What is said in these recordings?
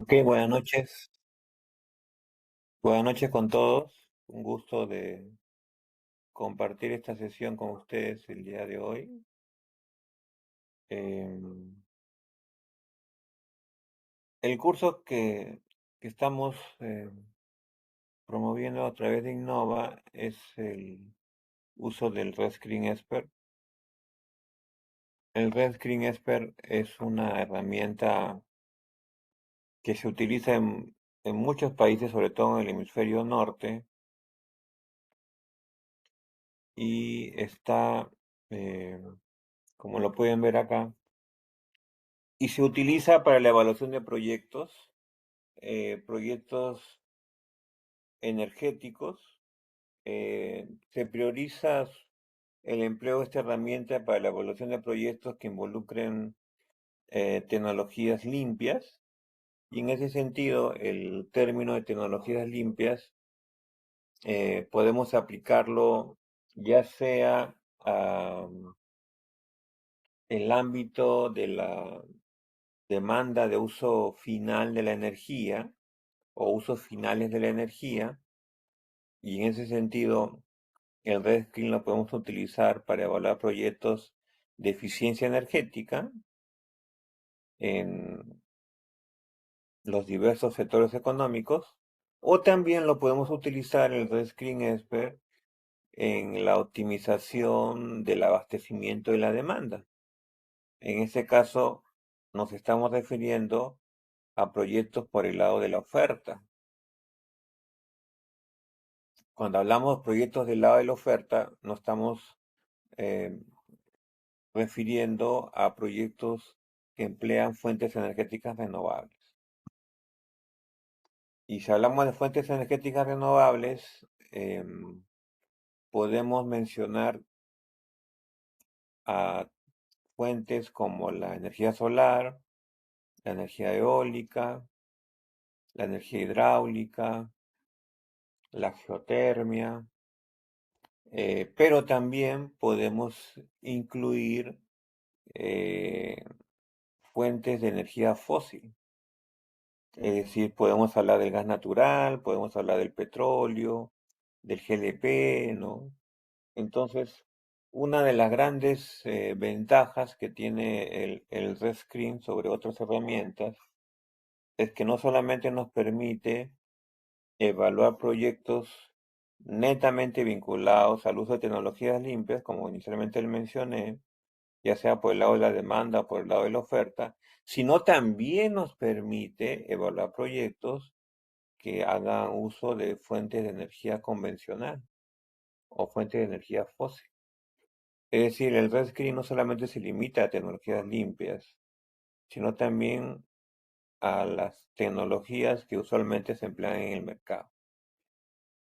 Ok, buenas noches. Buenas noches con todos. Un gusto de compartir esta sesión con ustedes el día de hoy. Em, el curso que estamos promoviendo a través de Innova es el uso del Red Screen Expert. El Red Screen Expert es una herramienta que se utiliza en muchos países, sobre todo en el hemisferio norte, y está, eh, como lo pueden ver acá, y se utiliza para la evaluación de proyectos energéticos. Se prioriza el empleo de esta herramienta para la evaluación de proyectos que involucren tecnologías limpias. Y en ese sentido, el término de tecnologías limpias podemos aplicarlo ya sea a el ámbito de la demanda de uso final de la energía o usos finales de la energía, y en ese sentido el Red Screen lo podemos utilizar para evaluar proyectos de eficiencia energética en los diversos sectores económicos, o también lo podemos utilizar el Red Screen Expert en la optimización del abastecimiento y la demanda. En este caso nos estamos refiriendo a proyectos por el lado de la oferta. Cuando hablamos de proyectos del lado de la oferta, no estamos eh, refiriendo a proyectos que emplean fuentes energéticas renovables. Y si hablamos de fuentes energéticas renovables, podemos mencionar a fuentes como la energía solar, la energía eólica, la energía hidráulica, la geotermia, pero también podemos incluir eh, fuentes de energía fósil. Es decir, podemos hablar del gas natural, podemos hablar del petróleo, del GLP, ¿no? Entonces, una de las grandes ventajas que tiene el Red Screen sobre otras herramientas es que no solamente nos permite evaluar proyectos netamente vinculados al uso de tecnologías limpias, como inicialmente le mencioné, ya sea por el lado de la demanda o por el lado de la oferta, sino también nos permite evaluar proyectos que hagan uso de fuentes de energía convencional o fuentes de energía fósil. Es decir, el Red Screen no solamente se limita a tecnologías limpias, sino también a las tecnologías que usualmente se emplean en el mercado.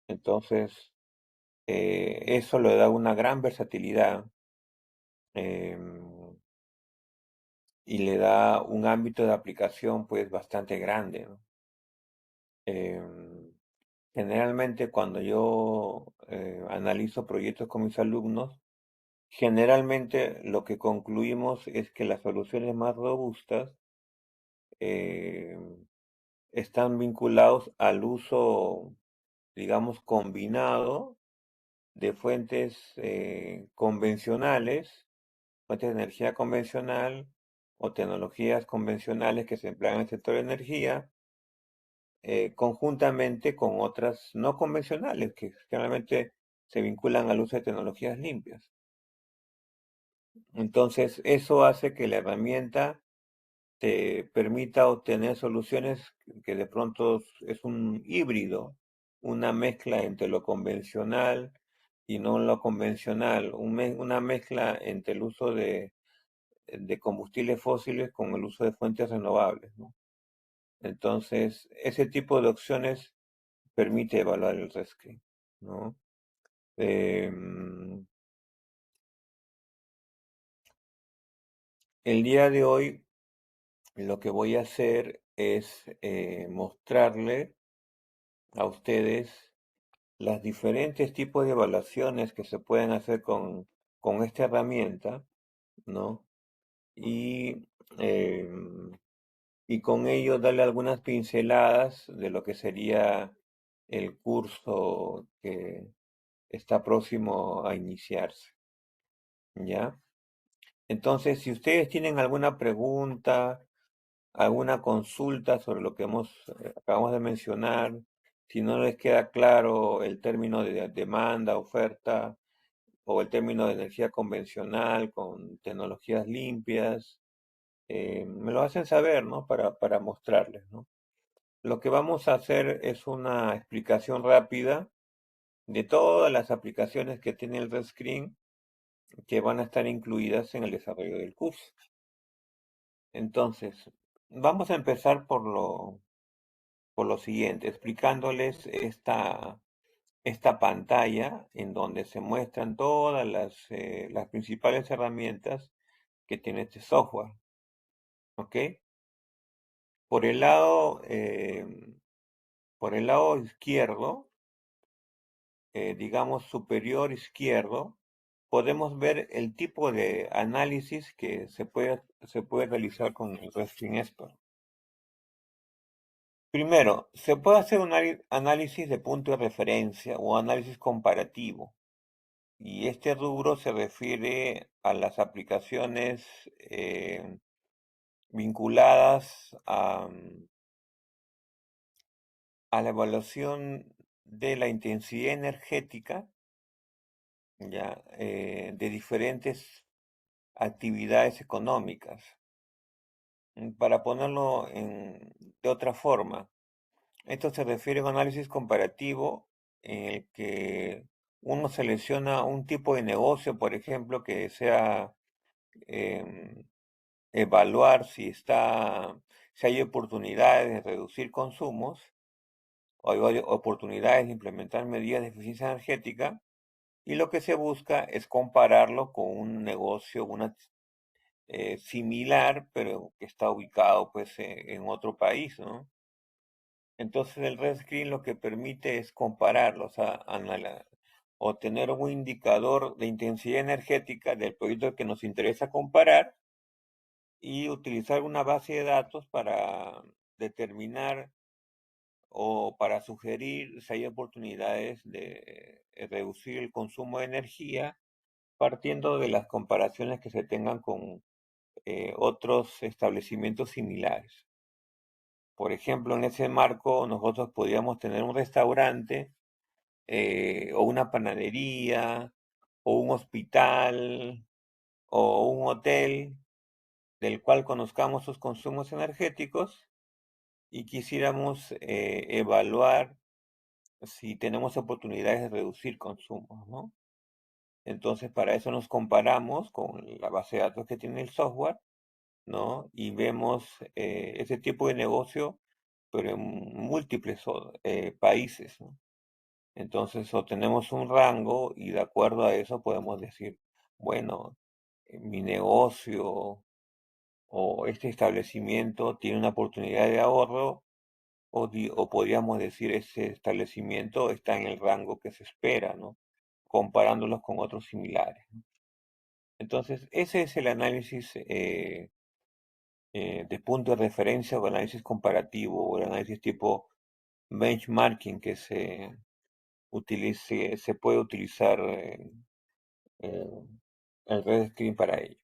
Entonces, eso le da una gran versatilidad em, y le da un ámbito de aplicación pues bastante grande, ¿no? Em, Generalmente cuando yo analizo proyectos con mis alumnos, generalmente lo que concluimos es que las soluciones más robustas eh, están vinculados al uso, digamos, combinado de fuentes convencionales, fuentes de energía convencional o tecnologías convencionales que se emplean en el sector de energía, conjuntamente con otras no convencionales que generalmente se vinculan al uso de tecnologías limpias. Entonces, eso hace que la herramienta te permita obtener soluciones que de pronto es un híbrido, una mezcla entre lo convencional y no lo convencional, una mezcla entre el uso de combustibles fósiles con el uso de fuentes renovables, ¿no? Entonces, ese tipo de opciones permite evaluar el rescreen, ¿no? Em, el día de hoy lo que voy a hacer es mostrarle a ustedes las diferentes tipos de evaluaciones que se pueden hacer con esta herramienta, ¿no? Y y con ello darle algunas pinceladas de lo que sería el curso que está próximo a iniciarse, ¿ya? Entonces, si ustedes tienen alguna pregunta, alguna consulta sobre lo que acabamos de mencionar, si no les queda claro el término de demanda, oferta, o el término de energía convencional con tecnologías limpias, me lo hacen saber, ¿no? Para mostrarles, ¿no? Lo que vamos a hacer es una explicación rápida de todas las aplicaciones que tiene el Red Screen que van a estar incluidas en el desarrollo del curso. Entonces, vamos a empezar por lo siguiente, explicándoles esta pantalla en donde se muestran todas las principales herramientas que tiene este software, ¿ok? Por el lado, por el lado izquierdo, digamos superior izquierdo, podemos ver el tipo de análisis que se puede realizar con el Resting Expert. Primero, se puede hacer un análisis de punto de referencia o análisis comparativo. Y este rubro se refiere a las aplicaciones vinculadas a la evaluación de la intensidad energética, ya, de diferentes actividades económicas. Para ponerlo de otra forma, esto se refiere a un análisis comparativo en el que uno selecciona un tipo de negocio, por ejemplo, que desea em, evaluar si hay oportunidades de reducir consumos o hay oportunidades de implementar medidas de eficiencia energética, y lo que se busca es compararlo con un negocio, similar, pero que está ubicado pues en otro país, ¿no? Entonces el Red Screen lo que permite es compararlo, o sea, obtener un indicador de intensidad energética del proyecto que nos interesa comparar y utilizar una base de datos para determinar o para sugerir si hay oportunidades de reducir el consumo de energía partiendo de las comparaciones que se tengan con otros establecimientos similares. Por ejemplo, en ese marco nosotros podríamos tener un restaurante o una panadería o un hospital o un hotel del cual conozcamos sus consumos energéticos y quisiéramos evaluar si tenemos oportunidades de reducir consumos, ¿no? Entonces, para eso nos comparamos con la base de datos que tiene el software, ¿no? Y vemos ese tipo de negocio, pero en múltiples países, ¿no? Entonces, obtenemos un rango y de acuerdo a eso podemos decir, bueno, mi negocio o este establecimiento tiene una oportunidad de ahorro o podríamos decir ese establecimiento está en el rango que se espera, ¿no? Comparándolos con otros similares, ¿no? Entonces, ese es el análisis de punto de referencia o análisis comparativo o el análisis tipo benchmarking que se puede utilizar eh, el Red Screen para ello.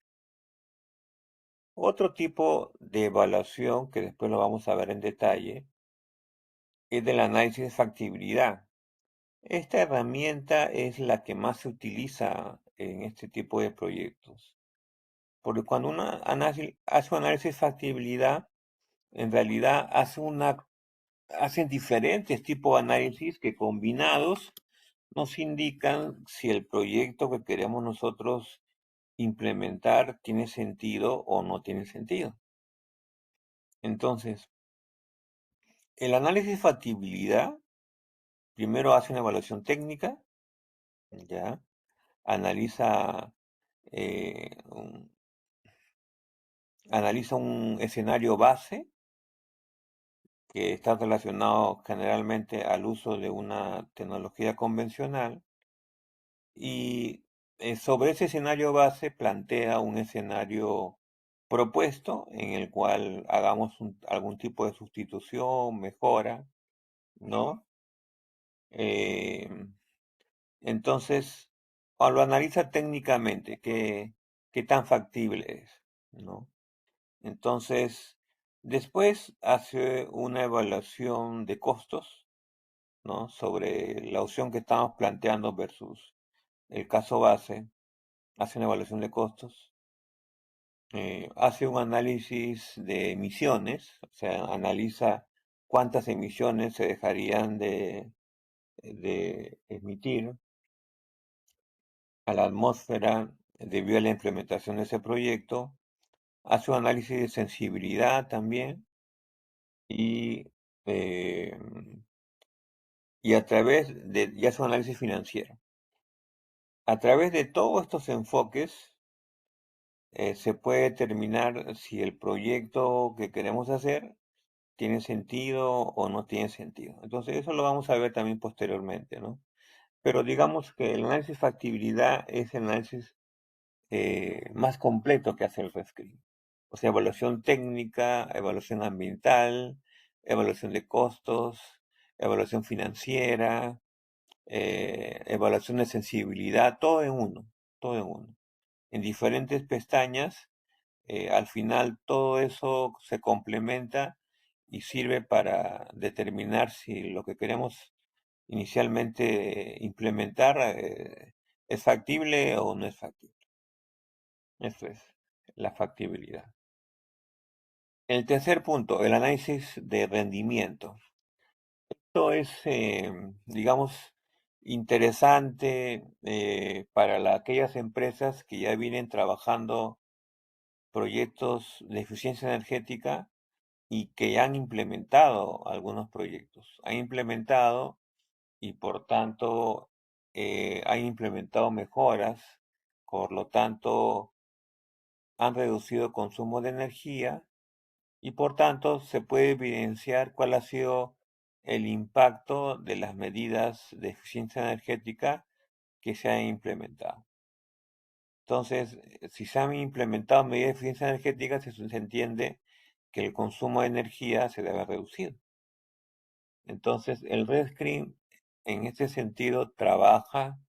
Otro tipo de evaluación que después lo vamos a ver en detalle es del análisis de factibilidad. Esta herramienta es la que más se utiliza en este tipo de proyectos, porque cuando uno hace un análisis de factibilidad, en realidad hacen diferentes tipos de análisis que combinados nos indican si el proyecto que queremos nosotros implementar tiene sentido o no tiene sentido. Entonces, el análisis de factibilidad primero hace una evaluación técnica, ¿ya? Analiza, eh, un, analiza un escenario base que está relacionado generalmente al uso de una tecnología convencional y sobre ese escenario base plantea un escenario propuesto en el cual hagamos algún tipo de sustitución, mejora, ¿no? Eh, entonces, cuando lo analiza técnicamente, qué tan factible es, ¿no? Entonces, después hace una evaluación de costos, ¿no? Sobre la opción que estamos planteando versus el caso base, hace una evaluación de costos, hace un análisis de emisiones, o sea, analiza cuántas emisiones se dejarían de emitir a la atmósfera debido a la implementación de ese proyecto, hace un análisis de sensibilidad también y, eh, y a través de, y hace un análisis financiero. A través de todos estos enfoques se puede determinar si el proyecto que queremos hacer tiene sentido o no tiene sentido. Entonces eso lo vamos a ver también posteriormente, ¿no? Pero digamos que el análisis de factibilidad es el análisis más completo que hace el RESCRIM. O sea, evaluación técnica, evaluación ambiental, evaluación de costos, evaluación financiera, evaluación de sensibilidad, todo en uno. En diferentes pestañas, al final todo eso se complementa y sirve para determinar si lo que queremos inicialmente implementar es factible o no es factible. Eso es la factibilidad. El tercer punto, el análisis de rendimiento. Esto es, digamos, interesante para aquellas empresas que ya vienen trabajando proyectos de eficiencia energética y que ya han implementado algunos proyectos. Han implementado y por tanto han implementado mejoras, por lo tanto han reducido consumo de energía y por tanto se puede evidenciar cuál ha sido el impacto de las medidas de eficiencia energética que se han implementado. Entonces, si se han implementado medidas de eficiencia energética, se entiende que el consumo de energía se debe reducir. Entonces, el Red Screen en este sentido trabaja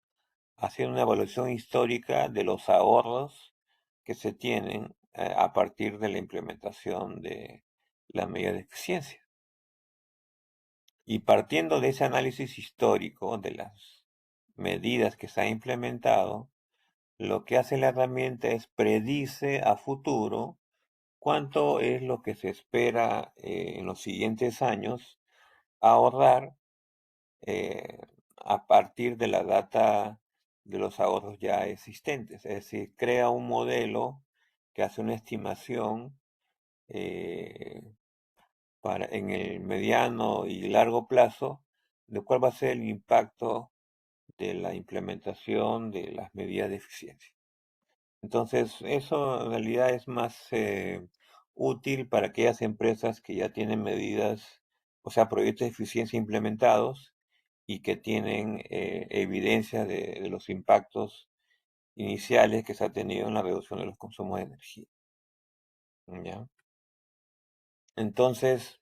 haciendo una evaluación histórica de los ahorros que se tienen a partir de la implementación de la medida de eficiencia. Y partiendo de ese análisis histórico de las medidas que se han implementado, lo que hace la herramienta es predice a futuro cuánto es lo que se espera en los siguientes años ahorrar eh, a partir de la data de los ahorros ya existentes. Es decir, crea un modelo que hace una estimación eh, en el mediano y largo plazo de cuál va a ser el impacto de la implementación de las medidas de eficiencia. Entonces, eso en realidad es más útil para aquellas empresas que ya tienen medidas, o sea, proyectos de eficiencia implementados y que tienen evidencia de los impactos iniciales que se ha tenido en la reducción de los consumos de energía. ¿Ya? Entonces,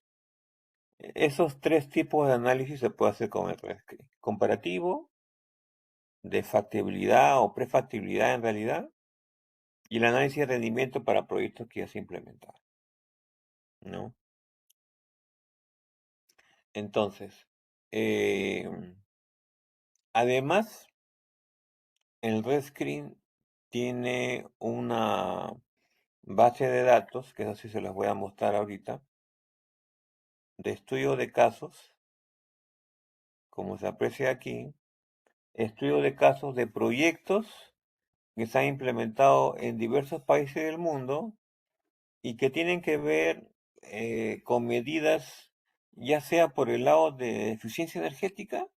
esos tres tipos de análisis se puede hacer con el RESCRI. Comparativo, de factibilidad o prefactibilidad en realidad, y el análisis de rendimiento para proyectos que ya se implementaron, ¿no? Entonces, eh, además, el RedScreen tiene una base de datos, que eso sí se los voy a mostrar ahorita, de estudio de casos, como se aprecia aquí, estudio de casos de proyectos que se han implementado en diversos países del mundo y que tienen que ver con medidas, ya sea por el lado de eficiencia energética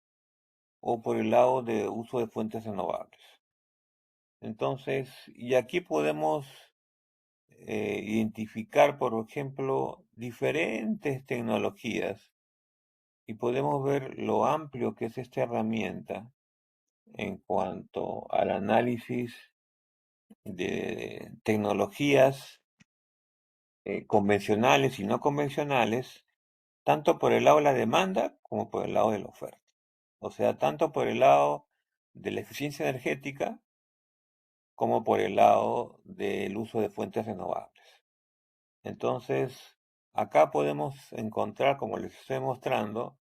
o por el lado de uso de fuentes renovables. Entonces, y aquí podemos identificar, por ejemplo, diferentes tecnologías y podemos ver lo amplio que es esta herramienta en cuanto al análisis de tecnologías convencionales y no convencionales, tanto por el lado de la demanda como por el lado de la oferta. O sea, tanto por el lado de la eficiencia energética como por el lado del uso de fuentes renovables. Entonces, acá podemos encontrar, como les estoy mostrando,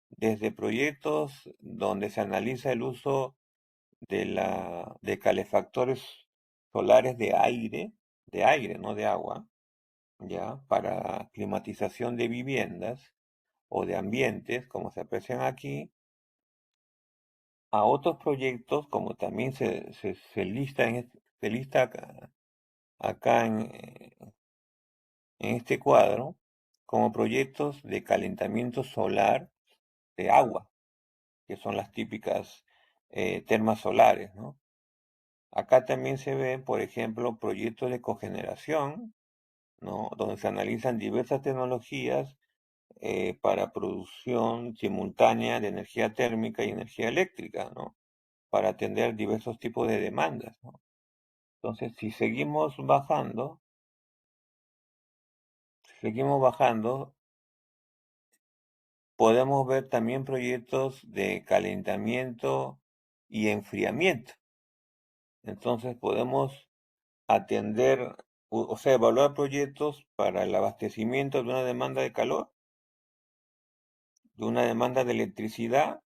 desde proyectos donde se analiza el uso de calefactores solares de aire, no de agua, ya, para climatización de viviendas o de ambientes, como se aprecian aquí, a otros proyectos, como también se lista, se lista acá en este cuadro, como proyectos de calentamiento solar de agua, que son las típicas termas solares, ¿no? Acá también se ven, por ejemplo, proyectos de cogeneración, ¿no? Donde se analizan diversas tecnologías para producción simultánea de energía térmica y energía eléctrica, ¿no? Para atender diversos tipos de demandas, ¿no? Entonces, si seguimos bajando, podemos ver también proyectos de calentamiento y enfriamiento. Entonces, podemos atender, o sea, evaluar proyectos para el abastecimiento de una demanda de calor, de una demanda de electricidad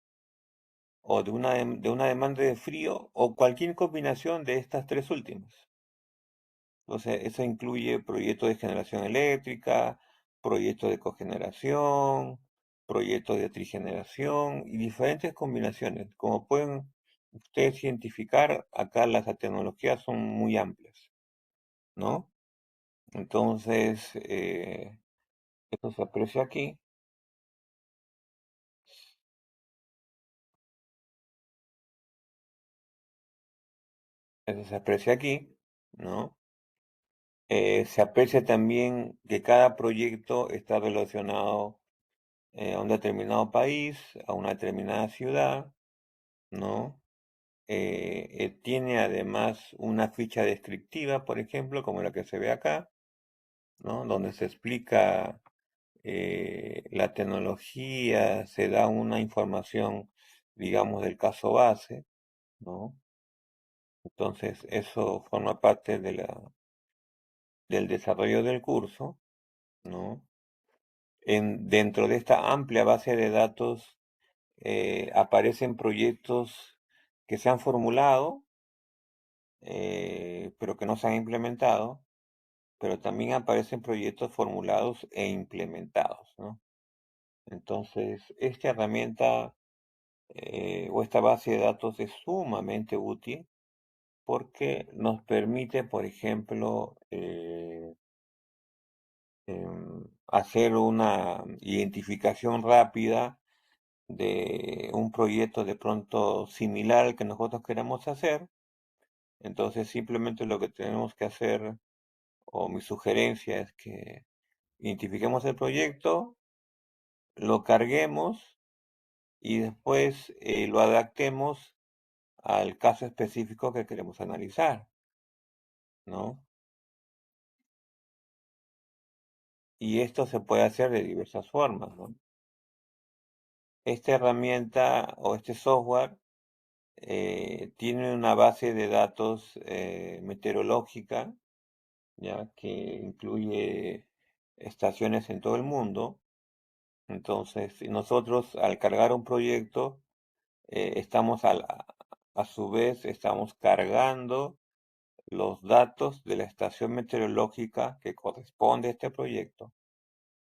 o de una demanda de frío o cualquier combinación de estas tres últimas. Entonces, eso incluye proyectos de generación eléctrica, proyectos de cogeneración, proyectos de trigeneración y diferentes combinaciones. Como pueden ustedes identificar, acá las tecnologías son muy amplias, ¿no? Entonces, eso se aprecia aquí, eso se aprecia aquí, ¿no? Se aprecia también que cada proyecto está relacionado a un determinado país, a una determinada ciudad, ¿no? Tiene además una ficha descriptiva, por ejemplo, como la que se ve acá, ¿no? Donde se explica la tecnología, se da una información, digamos, del caso base, ¿no? Entonces, eso forma parte del desarrollo del curso, ¿no? Dentro de esta amplia base de datos aparecen proyectos que se han formulado, pero que no se han implementado, pero también aparecen proyectos formulados e implementados, ¿no? Entonces, esta herramienta o esta base de datos es sumamente útil porque nos permite, por ejemplo, hacer una identificación rápida de un proyecto de pronto similar al que nosotros queremos hacer. Entonces simplemente lo que tenemos que hacer, o mi sugerencia es que identifiquemos el proyecto, lo carguemos y después lo adaptemos al caso específico que queremos analizar, ¿no? Y esto se puede hacer de diversas formas, ¿no? Esta herramienta o este software tiene una base de datos meteorológica, ya que incluye estaciones en todo el mundo. Entonces, si nosotros al cargar un proyecto, estamos a su vez estamos cargando los datos de la estación meteorológica que corresponde a este proyecto,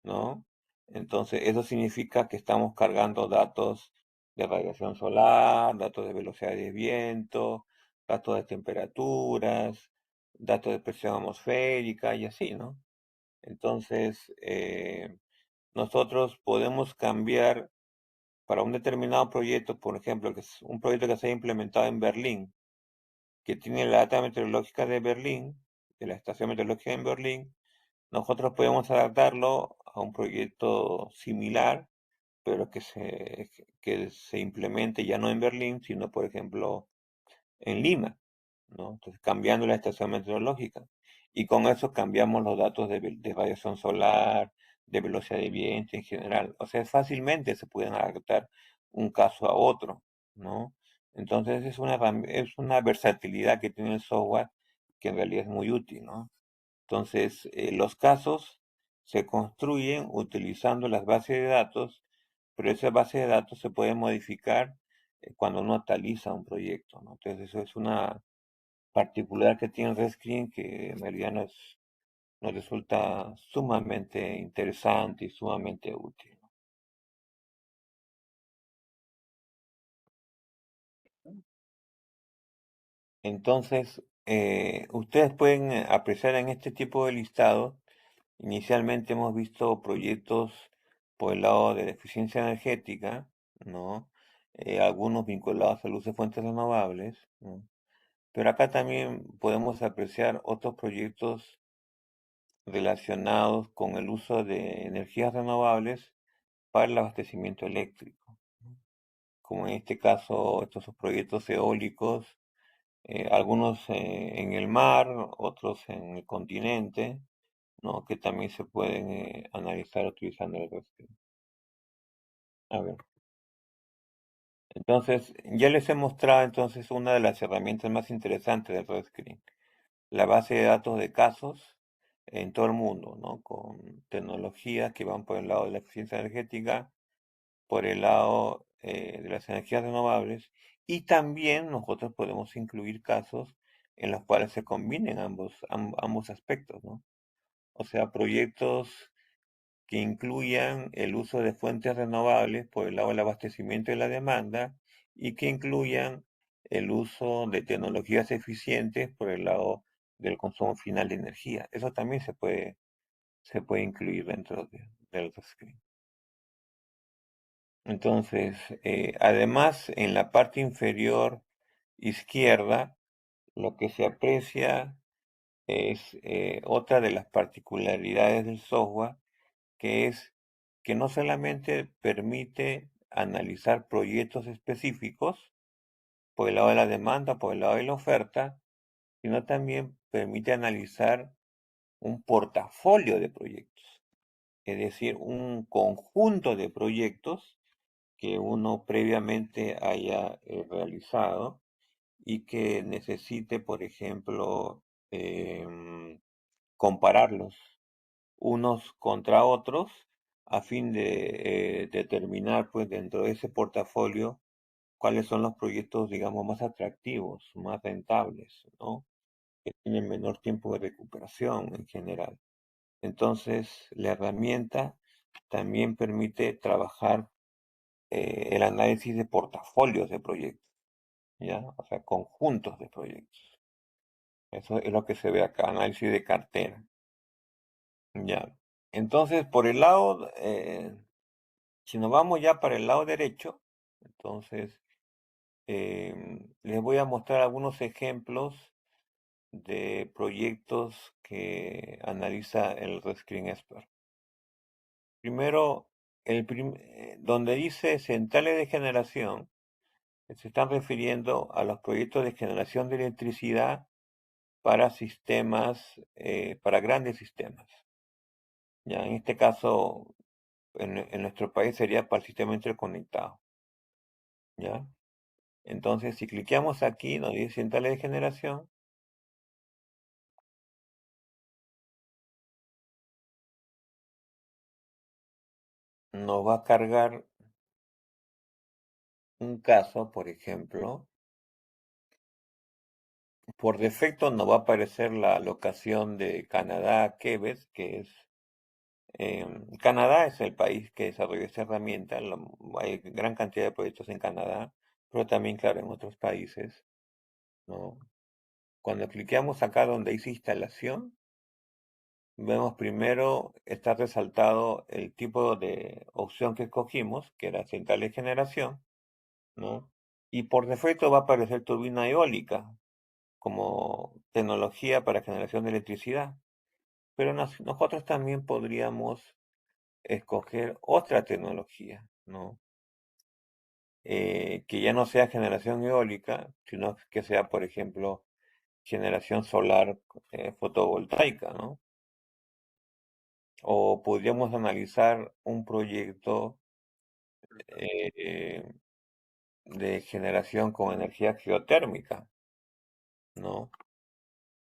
¿no? Entonces, eso significa que estamos cargando datos de radiación solar, datos de velocidad de viento, datos de temperaturas, datos de presión atmosférica y así, ¿no? Entonces, nosotros podemos cambiar para un determinado proyecto, por ejemplo, que es un proyecto que se ha implementado en Berlín, que tiene la data meteorológica de Berlín, de la estación meteorológica en Berlín, nosotros podemos adaptarlo a un proyecto similar, pero que se implemente ya no en Berlín, sino, por ejemplo, en Lima, ¿no? Entonces, cambiando la estación meteorológica. y con eso cambiamos los datos de radiación solar, de velocidad de viento en general. O sea, fácilmente se pueden adaptar un caso a otro, ¿no? Entonces es una versatilidad que tiene el software que en realidad es muy útil, ¿no? Entonces, los casos se construyen utilizando las bases de datos, pero esa base de datos se puede modificar cuando uno actualiza un proyecto, ¿no? Entonces, eso es una particular que tiene Redscreen que en realidad nos resulta sumamente interesante y sumamente útil. Entonces, ustedes pueden apreciar en este tipo de listado, inicialmente hemos visto proyectos por el lado de la eficiencia energética, ¿no? Algunos vinculados al uso de fuentes renovables, ¿no? Pero acá también podemos apreciar otros proyectos relacionados con el uso de energías renovables para el abastecimiento eléctrico, ¿no? Como en este caso, estos son proyectos eólicos, algunos en el mar, otros en el continente, ¿no? Que también se pueden analizar utilizando el REST. A ver, entonces, ya les he mostrado entonces una de las herramientas más interesantes del Red Screen, la base de datos de casos en todo el mundo, ¿no? Con tecnologías que van por el lado de la eficiencia energética, por el lado de las energías renovables, y también nosotros podemos incluir casos en los cuales se combinen ambos aspectos, ¿no? O sea, proyectos que incluyan el uso de fuentes renovables por el lado del abastecimiento y la demanda y que incluyan el uso de tecnologías eficientes por el lado del consumo final de energía. Eso también se puede incluir dentro del RESCREAM. Entonces, además, en la parte inferior izquierda, lo que se aprecia es otra de las particularidades del software, que es que no solamente permite analizar proyectos específicos por el lado de la demanda, por el lado de la oferta, sino también permite analizar un portafolio de proyectos, es decir, un conjunto de proyectos que uno previamente haya realizado y que necesite, por ejemplo, em, compararlos unos contra otros a fin de determinar, pues, dentro de ese portafolio cuáles son los proyectos, digamos, más atractivos, más rentables, ¿no? Que tienen menor tiempo de recuperación en general. Entonces, la herramienta también permite trabajar el análisis de portafolios de proyectos, ¿ya? O sea, conjuntos de proyectos. Eso es lo que se ve acá, análisis de cartera, ¿ya? Entonces, por el lado, si nos vamos ya para el lado derecho, entonces les voy a mostrar algunos ejemplos de proyectos que analiza el Rescreen Expert. Primero, donde dice centrales de generación, se están refiriendo a los proyectos de generación de electricidad para sistemas, para grandes sistemas. Ya, en este caso, en nuestro país sería para el sistema interconectado. ¿Ya? Entonces, si cliqueamos aquí, nos dice centrales de generación, nos va a cargar un caso, por ejemplo. Por defecto nos va a aparecer la locación de Canadá, Quebec, que es Canadá es el país que desarrolló esta herramienta. Hay gran cantidad de proyectos en Canadá, pero también, claro, en otros países, ¿no? Cuando cliqueamos acá donde dice instalación, vemos primero está resaltado el tipo de opción que escogimos, que era central de generación, ¿no? Y por defecto va a aparecer turbina eólica como tecnología para generación de electricidad. Pero nosotros también podríamos escoger otra tecnología, ¿no? Que ya no sea generación eólica, sino que sea, por ejemplo, generación solar fotovoltaica, ¿no? O podríamos analizar un proyecto eh, de generación con energía geotérmica, ¿no?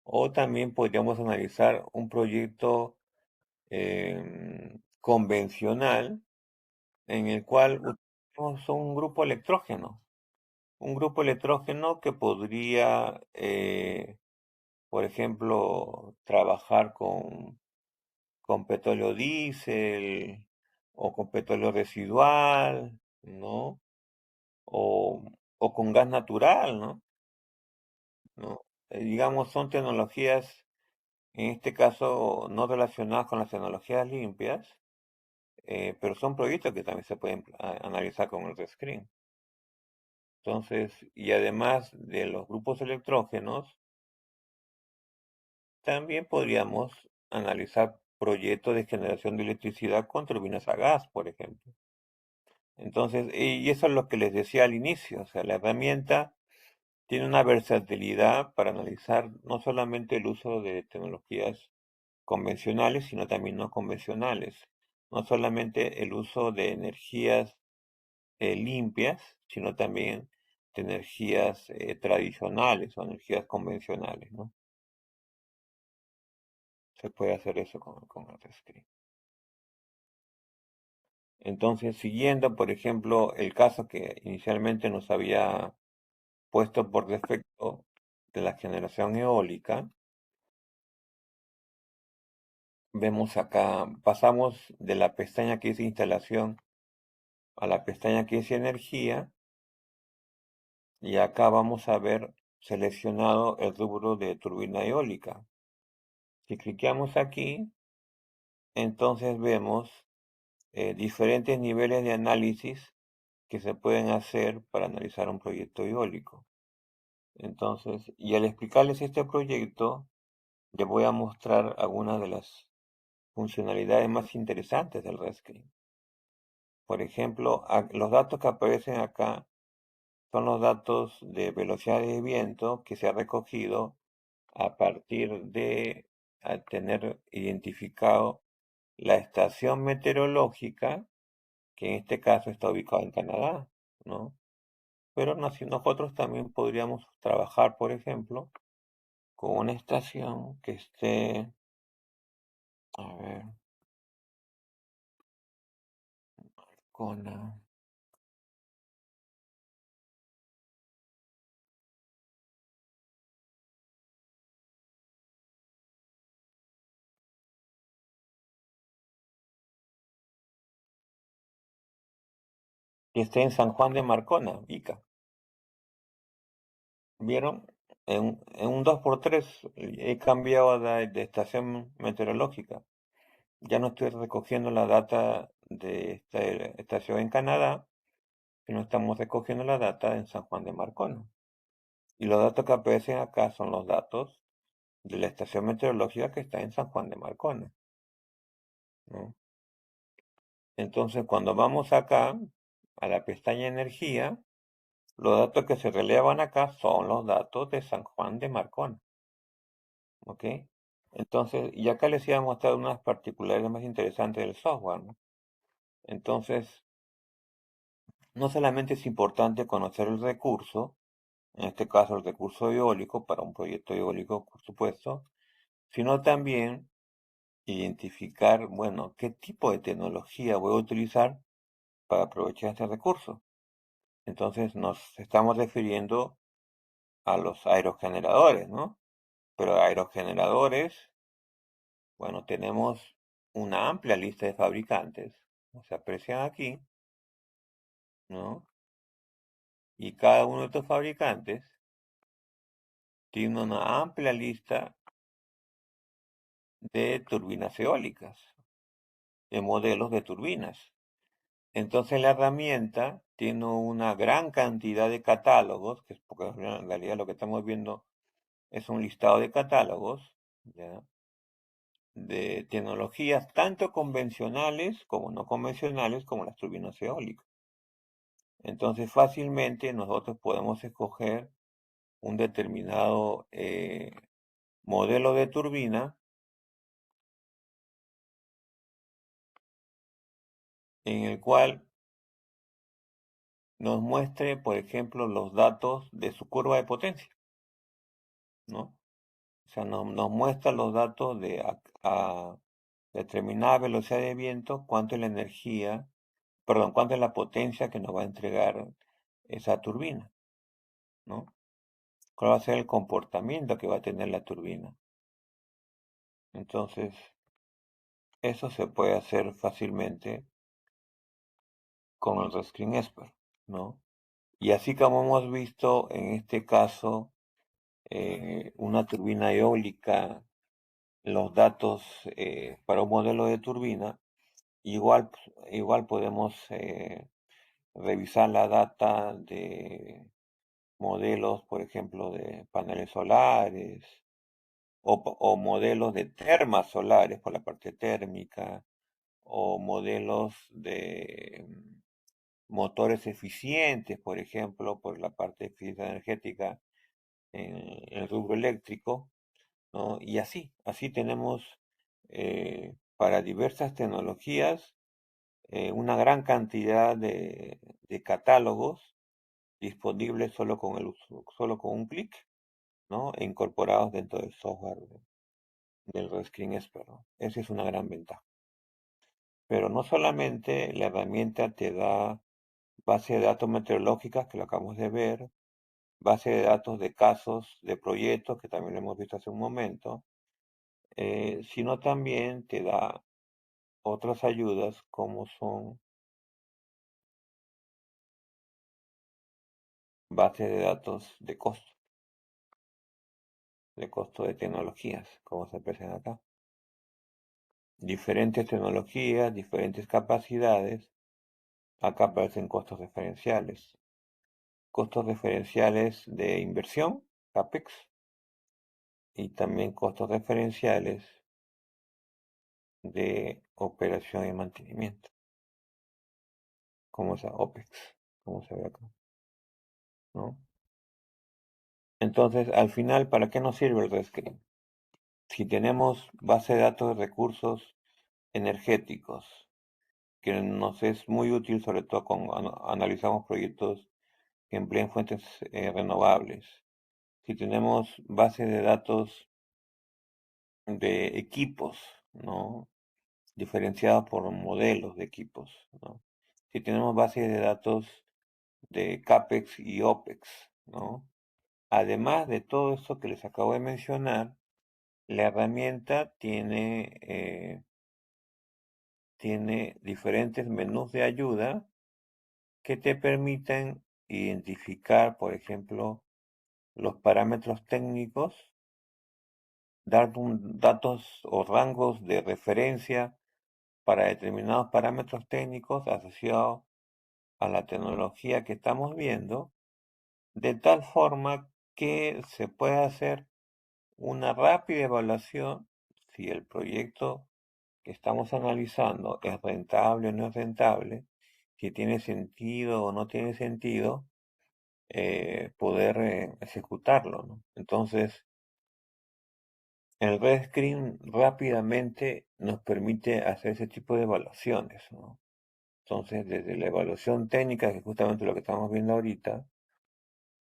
O también podríamos analizar un proyecto convencional en el cual utilizamos un grupo electrógeno que podría, por ejemplo, trabajar con petróleo diésel o con petróleo residual, ¿no? O, o con gas natural, ¿no? Digamos, son tecnologías, en este caso, no relacionadas con las tecnologías limpias, pero son proyectos que también se pueden analizar con el rescreen. Entonces, y además de los grupos electrógenos, también podríamos analizar proyectos de generación de electricidad con turbinas a gas, por ejemplo. Entonces, y eso es lo que les decía al inicio, o sea, la herramienta tiene una versatilidad para analizar no solamente el uso de tecnologías convencionales, sino también no convencionales. No solamente el uso de energías limpias, sino también de energías tradicionales o energías convencionales, ¿no? Se puede hacer eso con el rescreen. Entonces, siguiendo, por ejemplo, el caso que inicialmente nos había puesto por defecto de la generación eólica, vemos acá, pasamos de la pestaña que dice instalación a la pestaña que dice energía, y acá vamos a ver seleccionado el rubro de turbina eólica. Si cliqueamos aquí, entonces vemos diferentes niveles de análisis que se pueden hacer para analizar un proyecto eólico. Entonces, y al explicarles este proyecto, les voy a mostrar algunas de las funcionalidades más interesantes del RESCREAM. Por ejemplo, los datos que aparecen acá son los datos de velocidad de viento que se ha recogido a partir de tener identificado la estación meteorológica, que en este caso está ubicada en Canadá, ¿no? Pero nosotros también podríamos trabajar, por ejemplo, con una estación que esté, a ver, con que esté en San Juan de Marcona, Ica. ¿Vieron? En un 2x3 he cambiado de estación meteorológica. Ya no estoy recogiendo la data de esta estación en Canadá, sino estamos recogiendo la data en San Juan de Marcona. Y los datos que aparecen acá son los datos de la estación meteorológica que está en San Juan de Marcona, ¿no? Entonces, cuando vamos acá a la pestaña Energía, los datos que se relevan acá son los datos de San Juan de Marcona, ¿ok? Entonces, y acá les iba a mostrar unas particularidades más interesantes del software, ¿no? Entonces, no solamente es importante conocer el recurso, en este caso el recurso eólico, para un proyecto eólico, por supuesto, sino también identificar, bueno, qué tipo de tecnología voy a utilizar para aprovechar este recurso. Entonces nos estamos refiriendo a los aerogeneradores, ¿no? Pero aerogeneradores, bueno, tenemos una amplia lista de fabricantes, como se aprecian aquí, ¿no? Y cada uno de estos fabricantes tiene una amplia lista de turbinas eólicas, de modelos de turbinas. Entonces la herramienta tiene una gran cantidad de catálogos, que es porque en realidad lo que estamos viendo es un listado de catálogos, ¿ya? De tecnologías tanto convencionales como no convencionales como las turbinas eólicas. Entonces fácilmente nosotros podemos escoger un determinado modelo de turbina en el cual nos muestre, por ejemplo, los datos de su curva de potencia, ¿no? O sea, nos muestra los datos de a determinada velocidad de viento, cuánto es la energía, perdón, cuánto es la potencia que nos va a entregar esa turbina, ¿no? ¿Cuál va a ser el comportamiento que va a tener la turbina? Entonces, eso se puede hacer fácilmente con el Rescreen Expert, ¿no? Y así como hemos visto en este caso, una turbina eólica, los datos para un modelo de turbina, igual podemos revisar la data de modelos, por ejemplo, de paneles solares o modelos de termas solares por la parte térmica o modelos de motores eficientes, por ejemplo, por la parte de eficiencia energética en el rubro eléctrico, ¿no? Y así tenemos para diversas tecnologías una gran cantidad de catálogos disponibles solo con un clic, ¿no? E incorporados dentro del software del Rescreen Expert, ¿no? Esa es una gran ventaja. Pero no solamente la herramienta te da base de datos meteorológicas, que lo acabamos de ver, base de datos de casos, de proyectos, que también lo hemos visto hace un momento, sino también te da otras ayudas como son bases de datos de costo de tecnologías, como se presentan acá. Diferentes tecnologías, diferentes capacidades, acá aparecen costos referenciales. Costos referenciales de inversión, CAPEX, y también costos referenciales de operación y mantenimiento, como es OPEX, como se ve acá, ¿no? Entonces, al final, ¿para qué nos sirve el Rescreen? Si tenemos base de datos de recursos energéticos, que nos es muy útil, sobre todo cuando analizamos proyectos que empleen fuentes renovables. Si tenemos base de datos de equipos, ¿no? Diferenciados por modelos de equipos, ¿no? Si tenemos base de datos de CAPEX y OPEX, ¿no? Además de todo esto que les acabo de mencionar, la herramienta tiene diferentes menús de ayuda que te permiten identificar, por ejemplo, los parámetros técnicos, dar datos o rangos de referencia para determinados parámetros técnicos asociados a la tecnología que estamos viendo, de tal forma que se pueda hacer una rápida evaluación si el proyecto que estamos analizando es rentable o no es rentable, si tiene sentido o no tiene sentido, poder ejecutarlo, ¿no? Entonces, el Red Screen rápidamente nos permite hacer ese tipo de evaluaciones, ¿no? Entonces, desde la evaluación técnica, que es justamente lo que estamos viendo ahorita,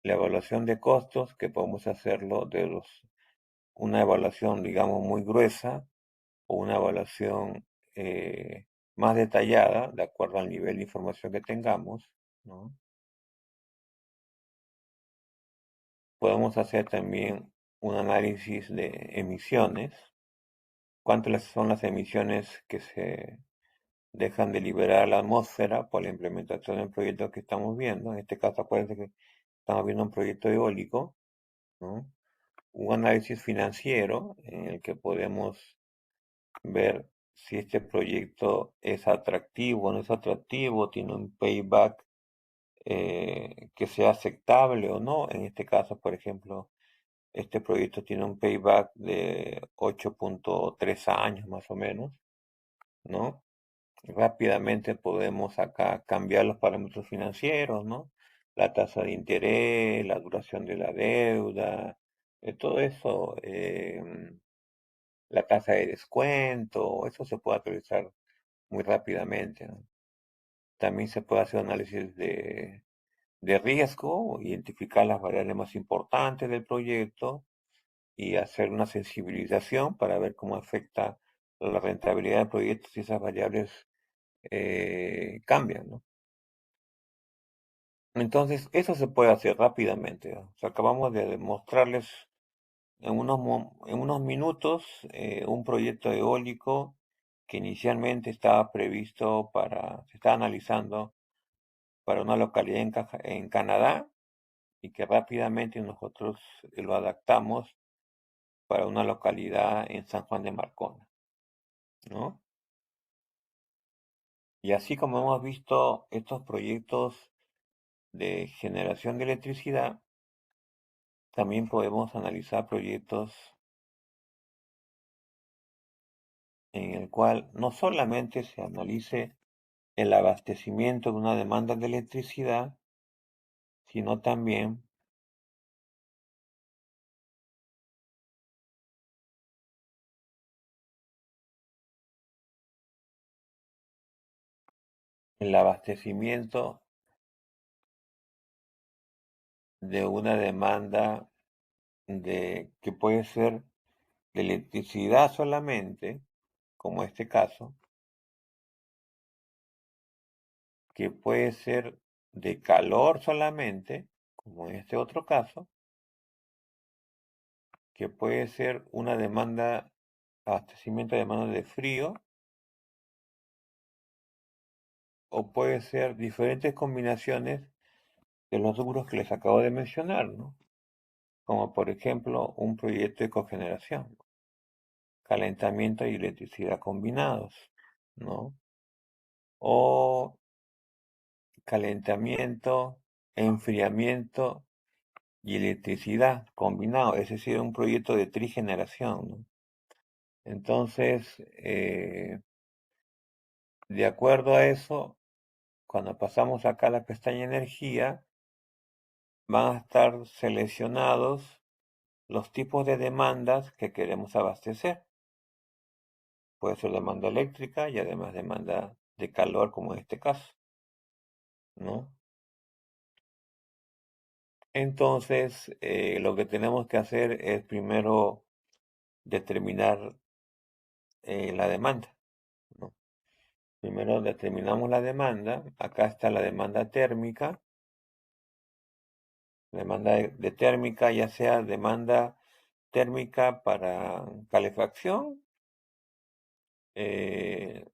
la evaluación de costos, que podemos hacerlo una evaluación, digamos, muy gruesa o una evaluación más detallada, de acuerdo al nivel de información que tengamos, ¿no? Podemos hacer también un análisis de emisiones, cuántas son las emisiones que se dejan de liberar a la atmósfera por la implementación del proyecto que estamos viendo. En este caso, acuérdense que estamos viendo un proyecto eólico, ¿no? Un análisis financiero en el que podemos ver si este proyecto es atractivo o no es atractivo, tiene un payback que sea aceptable o no. En este caso, por ejemplo, este proyecto tiene un payback de 8.3 años más o menos, ¿no? Rápidamente podemos acá cambiar los parámetros financieros, ¿no? la tasa de interés, la duración de la deuda, todo eso, la tasa de descuento, eso se puede actualizar muy rápidamente, ¿no? También se puede hacer análisis de riesgo, identificar las variables más importantes del proyecto y hacer una sensibilización para ver cómo afecta la rentabilidad del proyecto si esas variables cambian, ¿no? Entonces, eso se puede hacer rápidamente, ¿no? O sea, acabamos de demostrarles en unos minutos un proyecto eólico que inicialmente estaba previsto se estaba analizando para una localidad en Canadá y que rápidamente nosotros lo adaptamos para una localidad en San Juan de Marcona, ¿no? Y así como hemos visto estos proyectos de generación de electricidad, también podemos analizar proyectos en el cual no solamente se analice el abastecimiento de una demanda de electricidad, sino también el abastecimiento de una demanda que puede ser de electricidad solamente, como este caso, que puede ser de calor solamente, como en este otro caso, que puede ser una demanda, abastecimiento de demanda de frío, o puede ser diferentes combinaciones de los rubros que les acabo de mencionar, ¿no? Como por ejemplo un proyecto de cogeneración, calentamiento y electricidad combinados, ¿no? O calentamiento, enfriamiento y electricidad combinado, es decir, un proyecto de trigeneración, ¿no? Entonces, de acuerdo a eso, cuando pasamos acá a la pestaña energía, van a estar seleccionados los tipos de demandas que queremos abastecer. Puede ser demanda eléctrica y además demanda de calor, como en este caso, ¿no? Entonces, lo que tenemos que hacer es primero determinar la demanda, ¿no? Primero determinamos la demanda. Acá está la demanda térmica. Demanda de térmica, ya sea demanda térmica para calefacción, eh,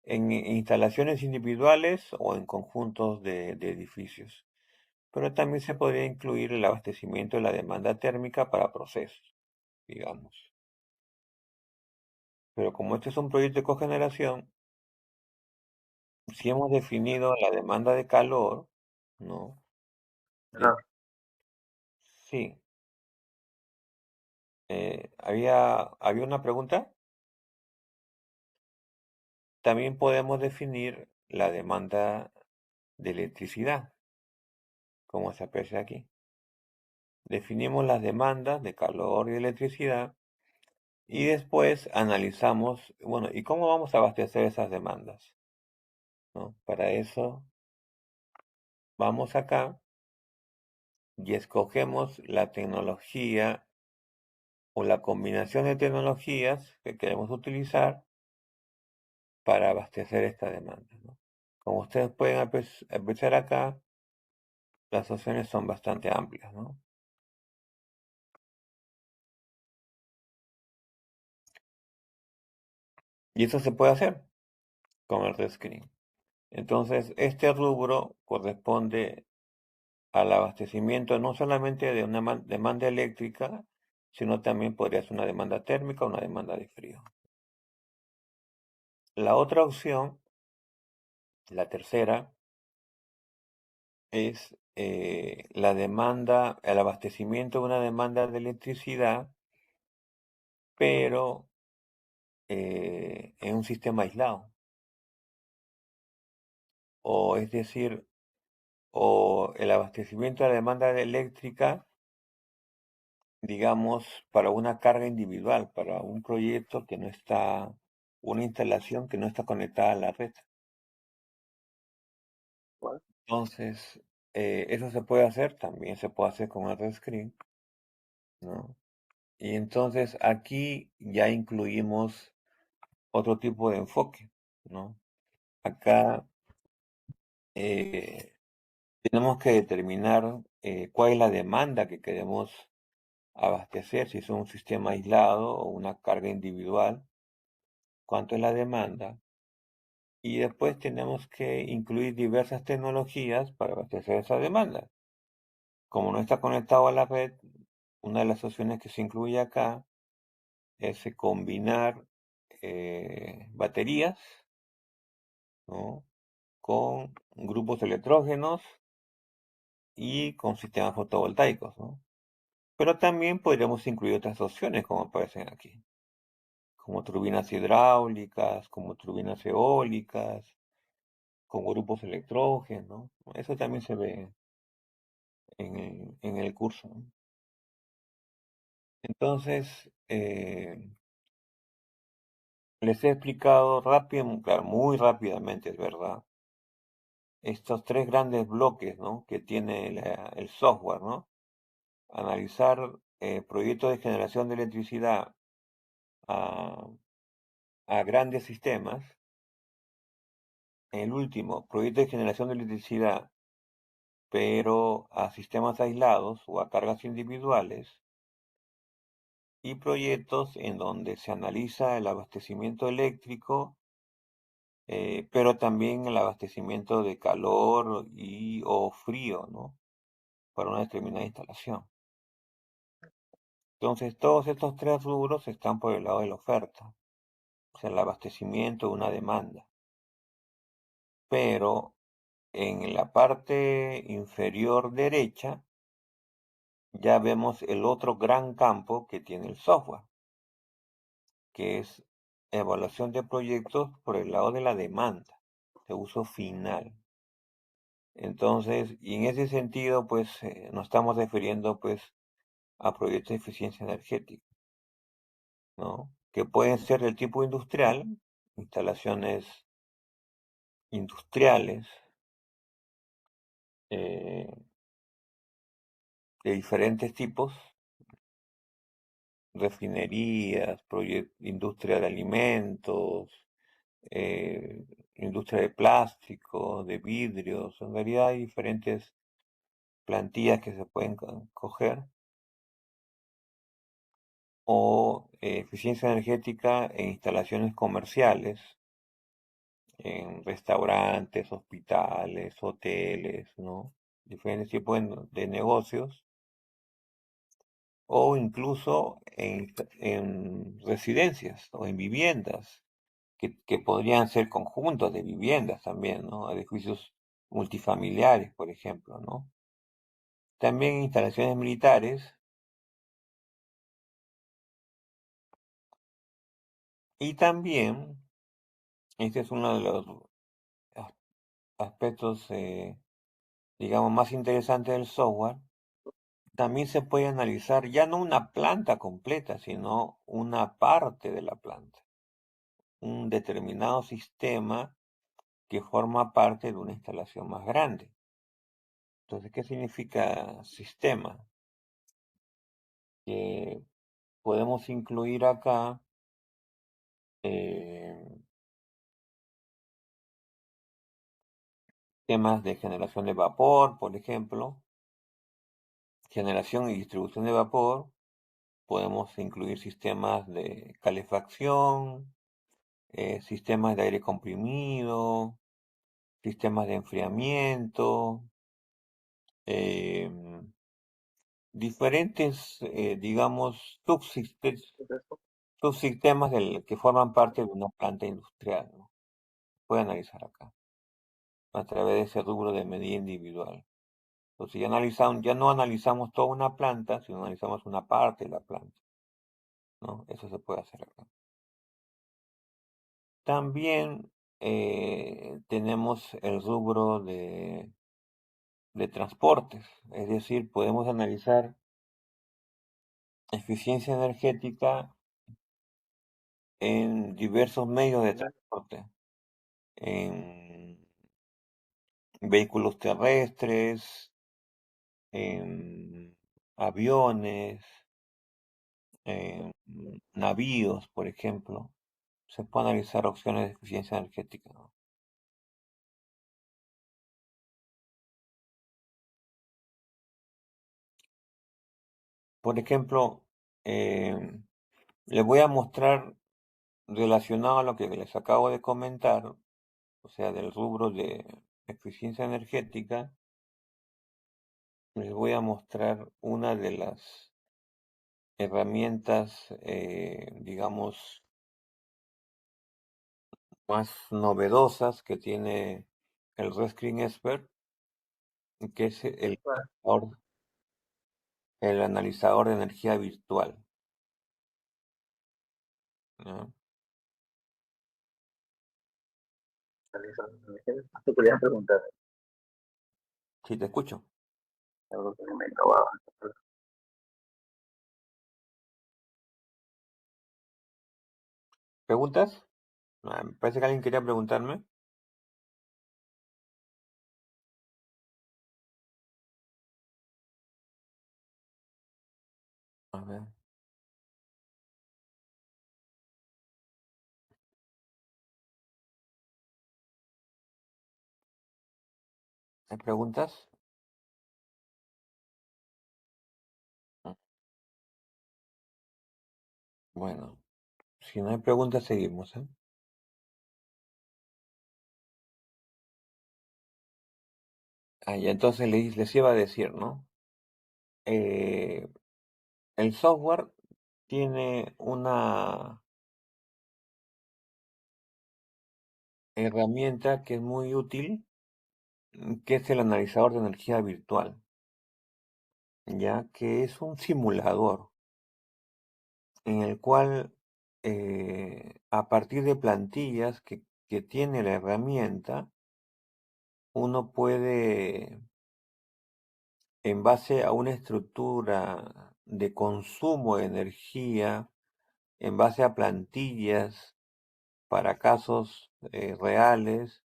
en instalaciones individuales o en conjuntos de edificios. Pero también se podría incluir el abastecimiento de la demanda térmica para procesos, digamos. Pero como este es un proyecto de cogeneración, si hemos definido la demanda de calor, ¿no? De- sí, había una pregunta. También podemos definir la demanda de electricidad, como se aprecia aquí. Definimos las demandas de calor y electricidad y después analizamos, bueno, ¿y cómo vamos a abastecer esas demandas? ¿No? Para eso vamos acá y escogemos la tecnología o la combinación de tecnologías que queremos utilizar para abastecer esta demanda, ¿no? Como ustedes pueden apreciar acá, las opciones son bastante amplias, ¿no? Y eso se puede hacer con el rescreen. Entonces, este rubro corresponde al abastecimiento no solamente de una demanda eléctrica, sino también podría ser una demanda térmica o una demanda de frío. La otra opción, la tercera, es la demanda, el abastecimiento de una demanda de electricidad, pero en un sistema aislado. O es decir, o el abastecimiento de la demanda eléctrica, digamos, para una carga individual, para un proyecto que no está, una instalación que no está conectada a la red. Bueno, Entonces, eso se puede hacer, también se puede hacer con AutoScreen, ¿no? Y entonces aquí ya incluimos otro tipo de enfoque, ¿no? Acá eh, tenemos que determinar cuál es la demanda que queremos abastecer, si es un sistema aislado o una carga individual, cuánto es la demanda. Y después tenemos que incluir diversas tecnologías para abastecer esa demanda. Como no está conectado a la red, una de las opciones que se incluye acá es combinar baterías, ¿no? Con grupos electrógenos y con sistemas fotovoltaicos, ¿no? Pero también podríamos incluir otras opciones como aparecen aquí, como turbinas hidráulicas, como turbinas eólicas, con grupos electrógenos, ¿no? Eso también se ve en el curso, ¿no? Entonces, les he explicado rápido, claro, muy rápidamente, es verdad, estos tres grandes bloques, ¿no? Que tiene el software, ¿no? Analizar proyectos de generación de electricidad a, a grandes sistemas. El último, proyectos de generación de electricidad, pero a sistemas aislados o a cargas individuales. Y proyectos en donde se analiza el abastecimiento eléctrico, pero también el abastecimiento de calor y o frío, ¿no? Para una determinada instalación. Entonces, todos estos tres rubros están por el lado de la oferta, o sea, el abastecimiento de una demanda. Pero en la parte inferior derecha ya vemos el otro gran campo que tiene el software, que es evaluación de proyectos por el lado de la demanda, de uso final. Entonces, y en ese sentido, pues nos estamos refiriendo pues a proyectos de eficiencia energética, ¿no? Que pueden ser del tipo industrial, instalaciones industriales, eh, de diferentes tipos, refinerías, industria de alimentos, eh, industria de plástico, de vidrios, en realidad hay diferentes plantillas que se pueden coger, o eficiencia energética en instalaciones comerciales, en restaurantes, hospitales, hoteles, ¿no? Diferentes tipos de negocios, o incluso en residencias o en viviendas, que podrían ser conjuntos de viviendas también, ¿no? Edificios multifamiliares, por ejemplo, ¿no? También instalaciones militares y también, este es uno de los as- aspectos, digamos, más interesantes del software, también se puede analizar ya no una planta completa, sino una parte de la planta, un determinado sistema que forma parte de una instalación más grande. Entonces, ¿qué significa sistema? Que podemos incluir acá eh, temas de generación de vapor, por ejemplo, generación y distribución de vapor. Podemos incluir sistemas de calefacción, sistemas de aire comprimido, sistemas de enfriamiento, em, diferentes, digamos, eso. subsistemas que forman parte de una planta industrial, ¿no? Puede analizar acá, a través de ese rubro de medida individual. Entonces ya no analizamos toda una planta, sino analizamos una parte de la planta, ¿no? Eso se puede hacer acá. También tenemos el rubro de transportes. Es decir, podemos analizar eficiencia energética en diversos medios de transporte, en vehículos terrestres, en aviones, en navíos, por ejemplo. Se puede analizar opciones de eficiencia energética, ¿no? Por ejemplo, les voy a mostrar relacionado a lo que les acabo de comentar, o sea, del rubro de eficiencia energética, les voy a mostrar una de las herramientas, digamos, más novedosas que tiene el Rescreen Expert, que es el analizador de energía virtual, ¿no? Te quería preguntar, Sí, te escucho. algo que me acababa. ¿Preguntas? Me parece que alguien quería preguntarme. A ver, ¿hay preguntas? Mm, Bueno, si no hay preguntas, seguimos, ¿eh? Y entonces les iba a decir, ¿no? Eh, el software tiene una herramienta que es muy útil, que es el analizador de energía virtual, ya que es un simulador en el cual a partir de plantillas que tiene la herramienta, uno puede, en base a una estructura de consumo de energía, en base a plantillas para casos reales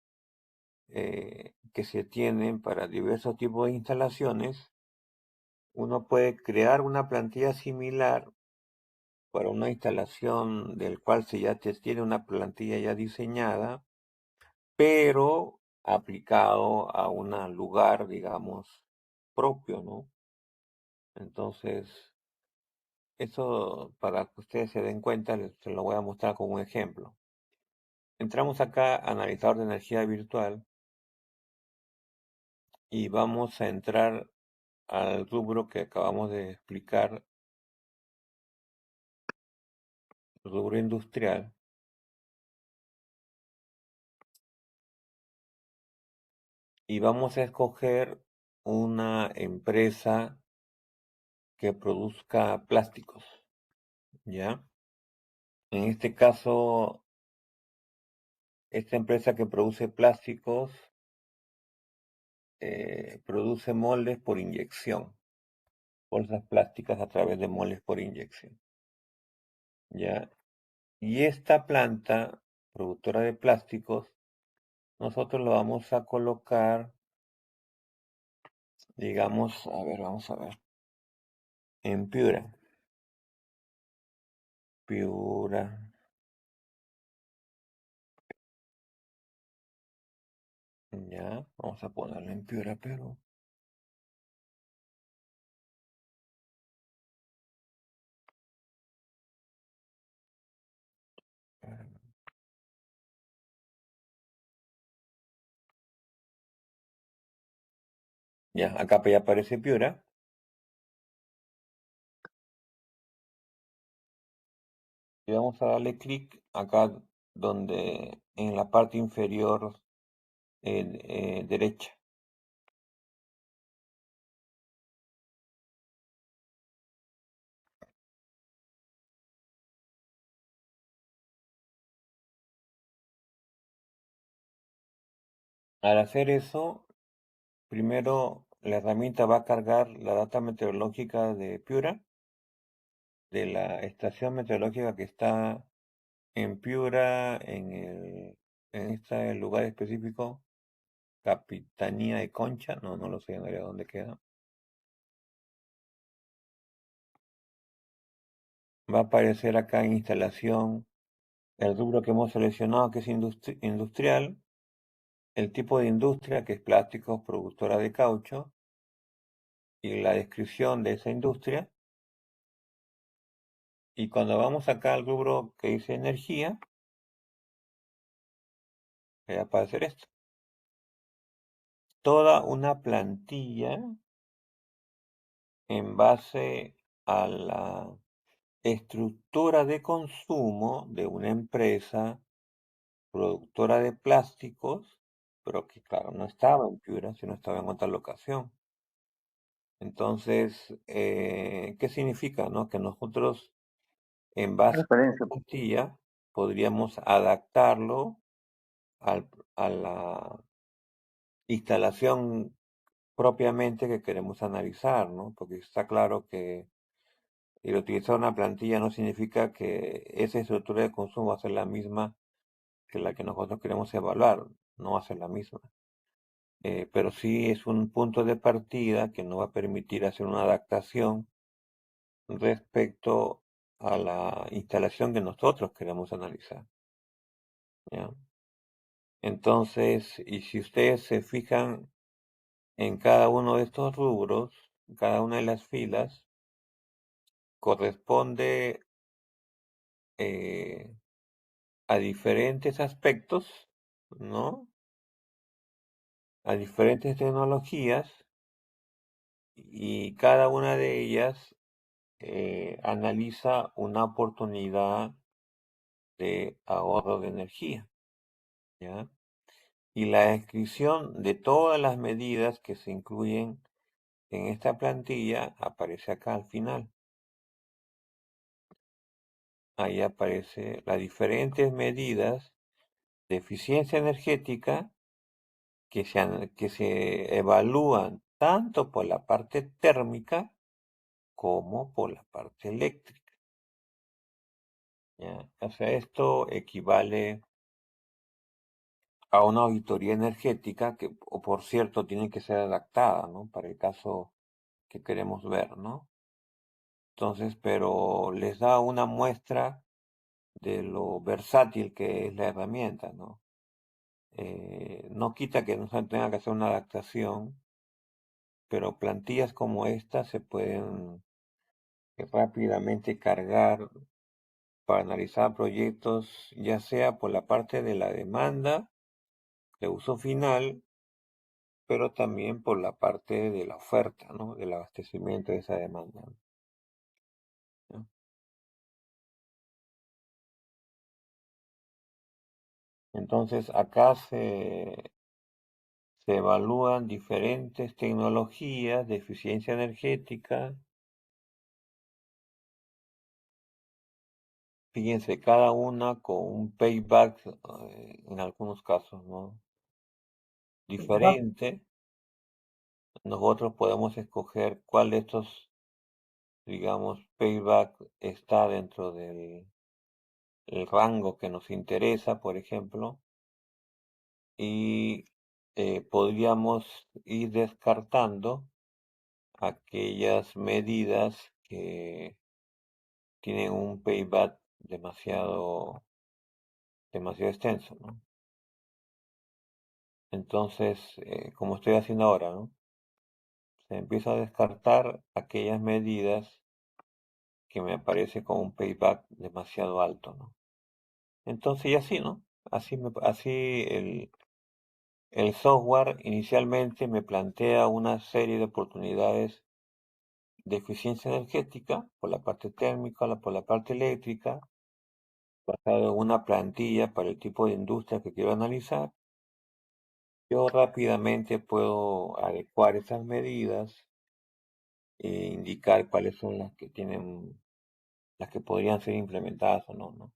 que se tienen para diversos tipos de instalaciones, uno puede crear una plantilla similar para una instalación del cual se ya tiene una plantilla ya diseñada, pero aplicado a un lugar, digamos, propio, ¿no? Entonces, eso para que ustedes se den cuenta, se lo voy a mostrar con un ejemplo. Entramos acá, analizador de energía virtual, y vamos a entrar al rubro que acabamos de explicar, rubro industrial, y vamos a escoger una empresa que produzca plásticos, ¿ya? En este caso, esta empresa que produce plásticos produce moldes por inyección, bolsas plásticas a través de moldes por inyección, ¿ya? Y esta planta productora de plásticos, nosotros lo vamos a colocar, digamos, a ver, vamos a ver, en Piura. Piura, ya, vamos a ponerlo en Piura, Perú. Ya, acá ya aparece Piura. Y vamos a darle clic acá donde en la parte inferior derecha. Al hacer eso, primero la herramienta va a cargar la data meteorológica de Piura, de la estación meteorológica que está en Piura, en este lugar específico, Capitanía de Concha, no lo sé en realidad dónde queda. Va a aparecer acá en instalación el rubro que hemos seleccionado, que es industrial, el tipo de industria, que es plásticos, productora de caucho, y la descripción de esa industria. Y cuando vamos acá al rubro que dice energía, va a aparecer esto. Toda una plantilla en base a la estructura de consumo de una empresa productora de plásticos, pero que claro, no estaba en Piura, sino estaba en otra locación. Entonces, ¿qué significa, no? Que nosotros, en base a la Referencia. plantilla, podríamos adaptarlo a la instalación propiamente que queremos analizar, ¿no? Porque está claro que el utilizar una plantilla no significa que esa estructura de consumo va a ser la misma que la que nosotros queremos evaluar, no va a ser la misma. Pero sí es un punto de partida que nos va a permitir hacer una adaptación respecto a la instalación que nosotros queremos analizar, ¿ya? Entonces, y si ustedes se fijan en cada uno de estos rubros, cada una de las filas, corresponde eh, a diferentes aspectos, ¿no? A diferentes tecnologías y cada una de ellas analiza una oportunidad de ahorro de energía, ¿ya? Y la descripción de todas las medidas que se incluyen en esta plantilla aparece acá al final. Ahí aparece las diferentes medidas de eficiencia energética que se evalúan tanto por la parte térmica como por la parte eléctrica, ¿ya? O sea, esto equivale a una auditoría energética que, o por cierto, tiene que ser adaptada, ¿no? Para el caso que queremos ver, ¿no? Entonces, pero les da una muestra de lo versátil que es la herramienta, ¿no? No quita que no se tenga que hacer una adaptación, pero plantillas como esta se pueden rápidamente cargar para analizar proyectos, ya sea por la parte de la demanda de uso final, pero también por la parte de la oferta, ¿no? Del abastecimiento de esa demanda, ¿no? Entonces, acá se evalúan diferentes tecnologías de eficiencia energética. Fíjense, cada una con un payback, en algunos casos, ¿no? Diferente. Nosotros podemos escoger cuál de estos, digamos, payback está dentro del el rango que nos interesa, por ejemplo, y podríamos ir descartando aquellas medidas que tienen un payback demasiado extenso, ¿no? Entonces, como estoy haciendo ahora, ¿no? Se empieza a descartar aquellas medidas que me aparece con un payback demasiado alto, ¿no? Entonces, y así, ¿no? Así el software inicialmente me plantea una serie de oportunidades de eficiencia energética por la parte térmica, por la parte eléctrica, basado en una plantilla para el tipo de industria que quiero analizar. Yo rápidamente puedo adecuar esas medidas e indicar cuáles son las que podrían ser implementadas o no, ¿no?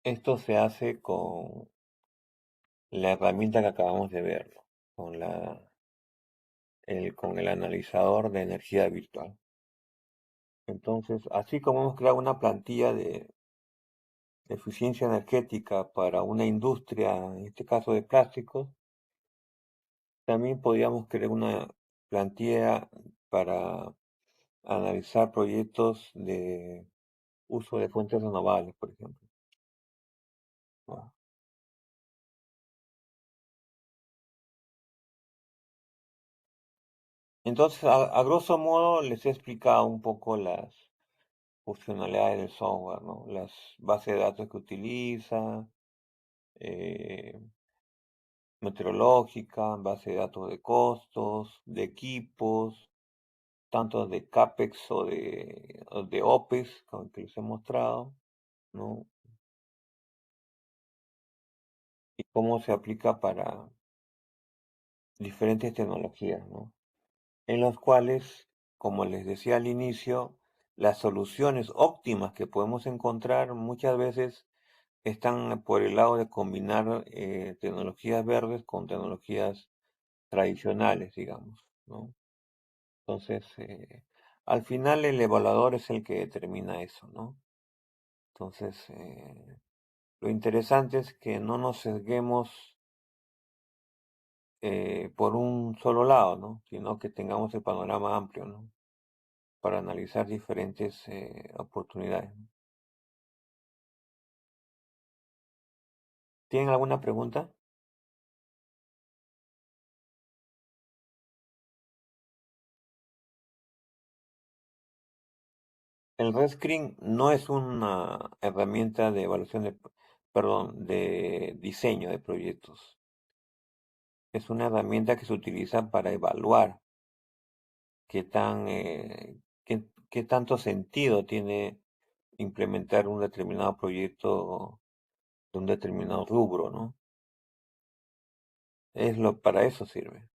Esto se hace la herramienta que acabamos de ver, ¿no? Con el analizador de energía virtual. Entonces, así como hemos creado una plantilla de eficiencia energética para una industria, en este caso de plásticos, también podríamos crear una plantilla para analizar proyectos de uso de fuentes renovables, por ejemplo, ¿no? Entonces, a grosso modo, les he explicado un poco las funcionalidades del software, ¿no? Las bases de datos que utiliza, eh, meteorológica, base de datos de costos, de equipos, tanto de CAPEX o de OPEX, como que les he mostrado, ¿no? Y cómo se aplica para diferentes tecnologías, ¿no? En los cuales, como les decía al inicio, las soluciones óptimas que podemos encontrar muchas veces están por el lado de combinar tecnologías verdes con tecnologías tradicionales, digamos, ¿no? Entonces, al final el evaluador es el que determina eso, ¿no? Entonces, lo interesante es que no nos sesguemos por un solo lado, ¿no? Sino que tengamos el panorama amplio, ¿no? Para analizar diferentes oportunidades. ¿Tienen alguna pregunta? El Red Screen no es una herramienta de evaluación perdón, de diseño de proyectos. Es una herramienta que se utiliza para evaluar qué tanto sentido tiene implementar un determinado proyecto de un determinado rubro, ¿no? Para eso sirve.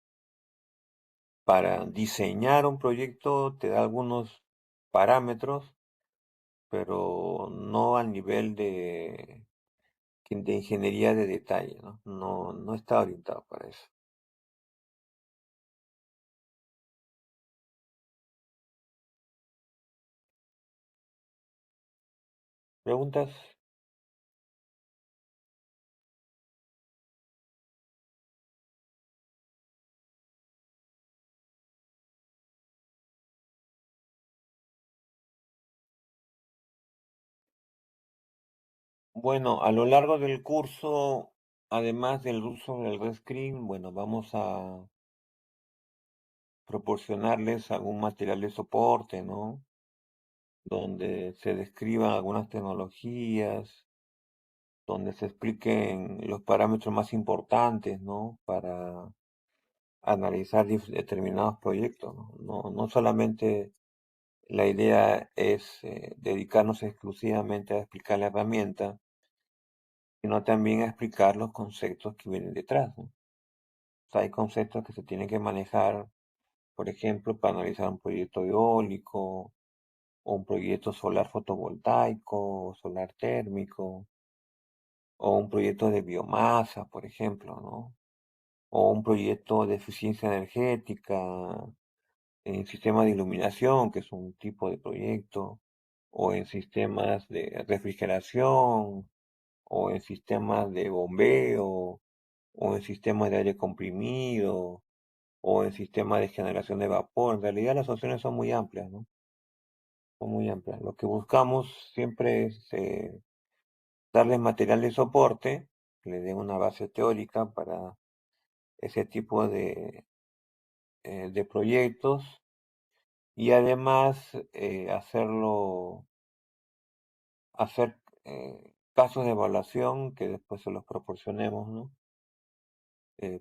Para diseñar un proyecto te da algunos parámetros, pero no al nivel de ingeniería de detalle, ¿no? No, no está orientado para eso. ¿Preguntas? Bueno, a lo largo del curso, además del uso del Red Screen, bueno, vamos a proporcionarles algún material de soporte, ¿no? Donde se describan algunas tecnologías, donde se expliquen los parámetros más importantes, ¿no? Para analizar determinados proyectos, ¿no? No solamente la idea es dedicarnos exclusivamente a explicar la herramienta, sino también a explicar los conceptos que vienen detrás, ¿no? O sea, hay conceptos que se tienen que manejar, por ejemplo, para analizar un proyecto eólico, o un proyecto solar fotovoltaico, o solar térmico, o un proyecto de biomasa, por ejemplo, ¿no? O un proyecto de eficiencia energética en sistemas de iluminación, que es un tipo de proyecto, o en sistemas de refrigeración, o en sistemas de bombeo, o en sistemas de aire comprimido, o en sistemas de generación de vapor. En realidad las opciones son muy amplias, ¿no? Son muy amplias. Lo que buscamos siempre es darles material de soporte, que le den una base teórica para ese tipo de proyectos y además hacer casos de evaluación que después se los proporcionemos, ¿no?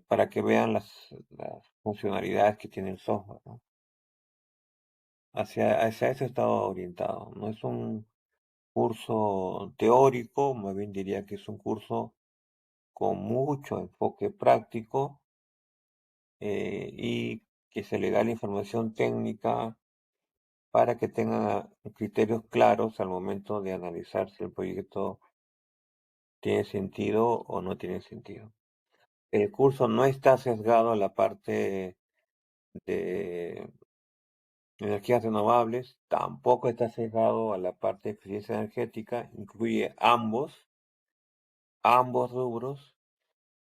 Para que vean las funcionalidades que tiene el software, ¿no? Hacia eso está orientado. No es un curso teórico, más bien diría que es un curso con mucho enfoque práctico y que se le da la información técnica para que tengan criterios claros al momento de analizar si el proyecto tiene sentido o no tiene sentido. El curso no está sesgado a la parte de energías renovables, tampoco está sesgado a la parte de eficiencia energética, incluye ambos rubros,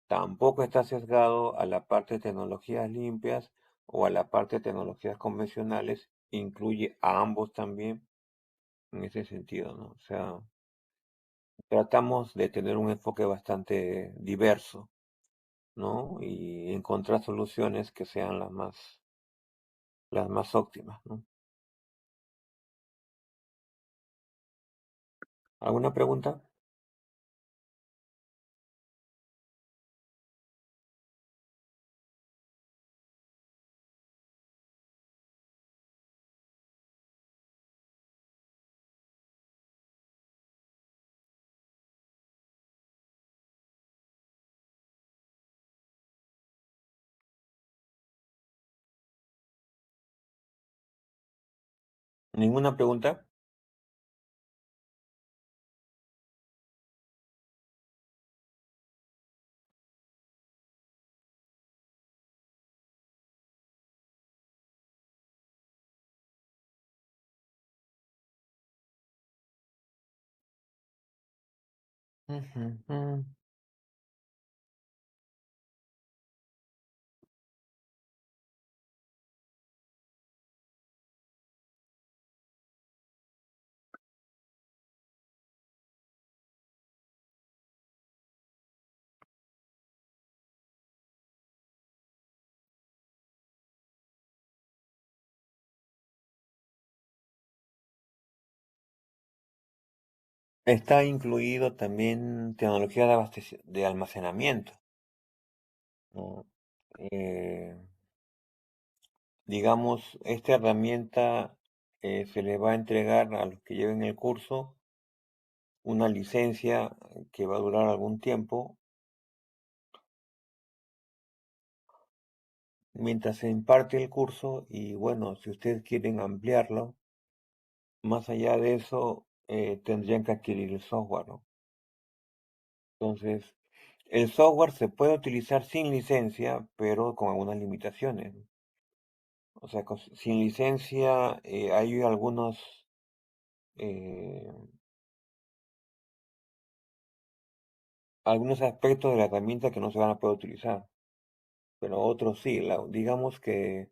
tampoco está sesgado a la parte de tecnologías limpias o a la parte de tecnologías convencionales, incluye a ambos también en ese sentido, ¿no? O sea, tratamos de tener un enfoque bastante diverso, ¿no? Y encontrar soluciones que sean las más óptimas, ¿no? ¿Alguna pregunta? ¿Ninguna pregunta? Ujú, ujú. Está incluido también tecnología de almacenamiento, ¿no? Eh, digamos, esta herramienta se le va a entregar a los que lleven el curso una licencia que va a durar algún tiempo. Mientras se imparte el curso y bueno, si ustedes quieren ampliarlo, más allá de eso, tendrían que adquirir el software, ¿no? Entonces, el software se puede utilizar sin licencia, pero con algunas limitaciones, ¿no? O sea, sin licencia hay eh, algunos aspectos de la herramienta que no se van a poder utilizar, pero otros sí. Digamos que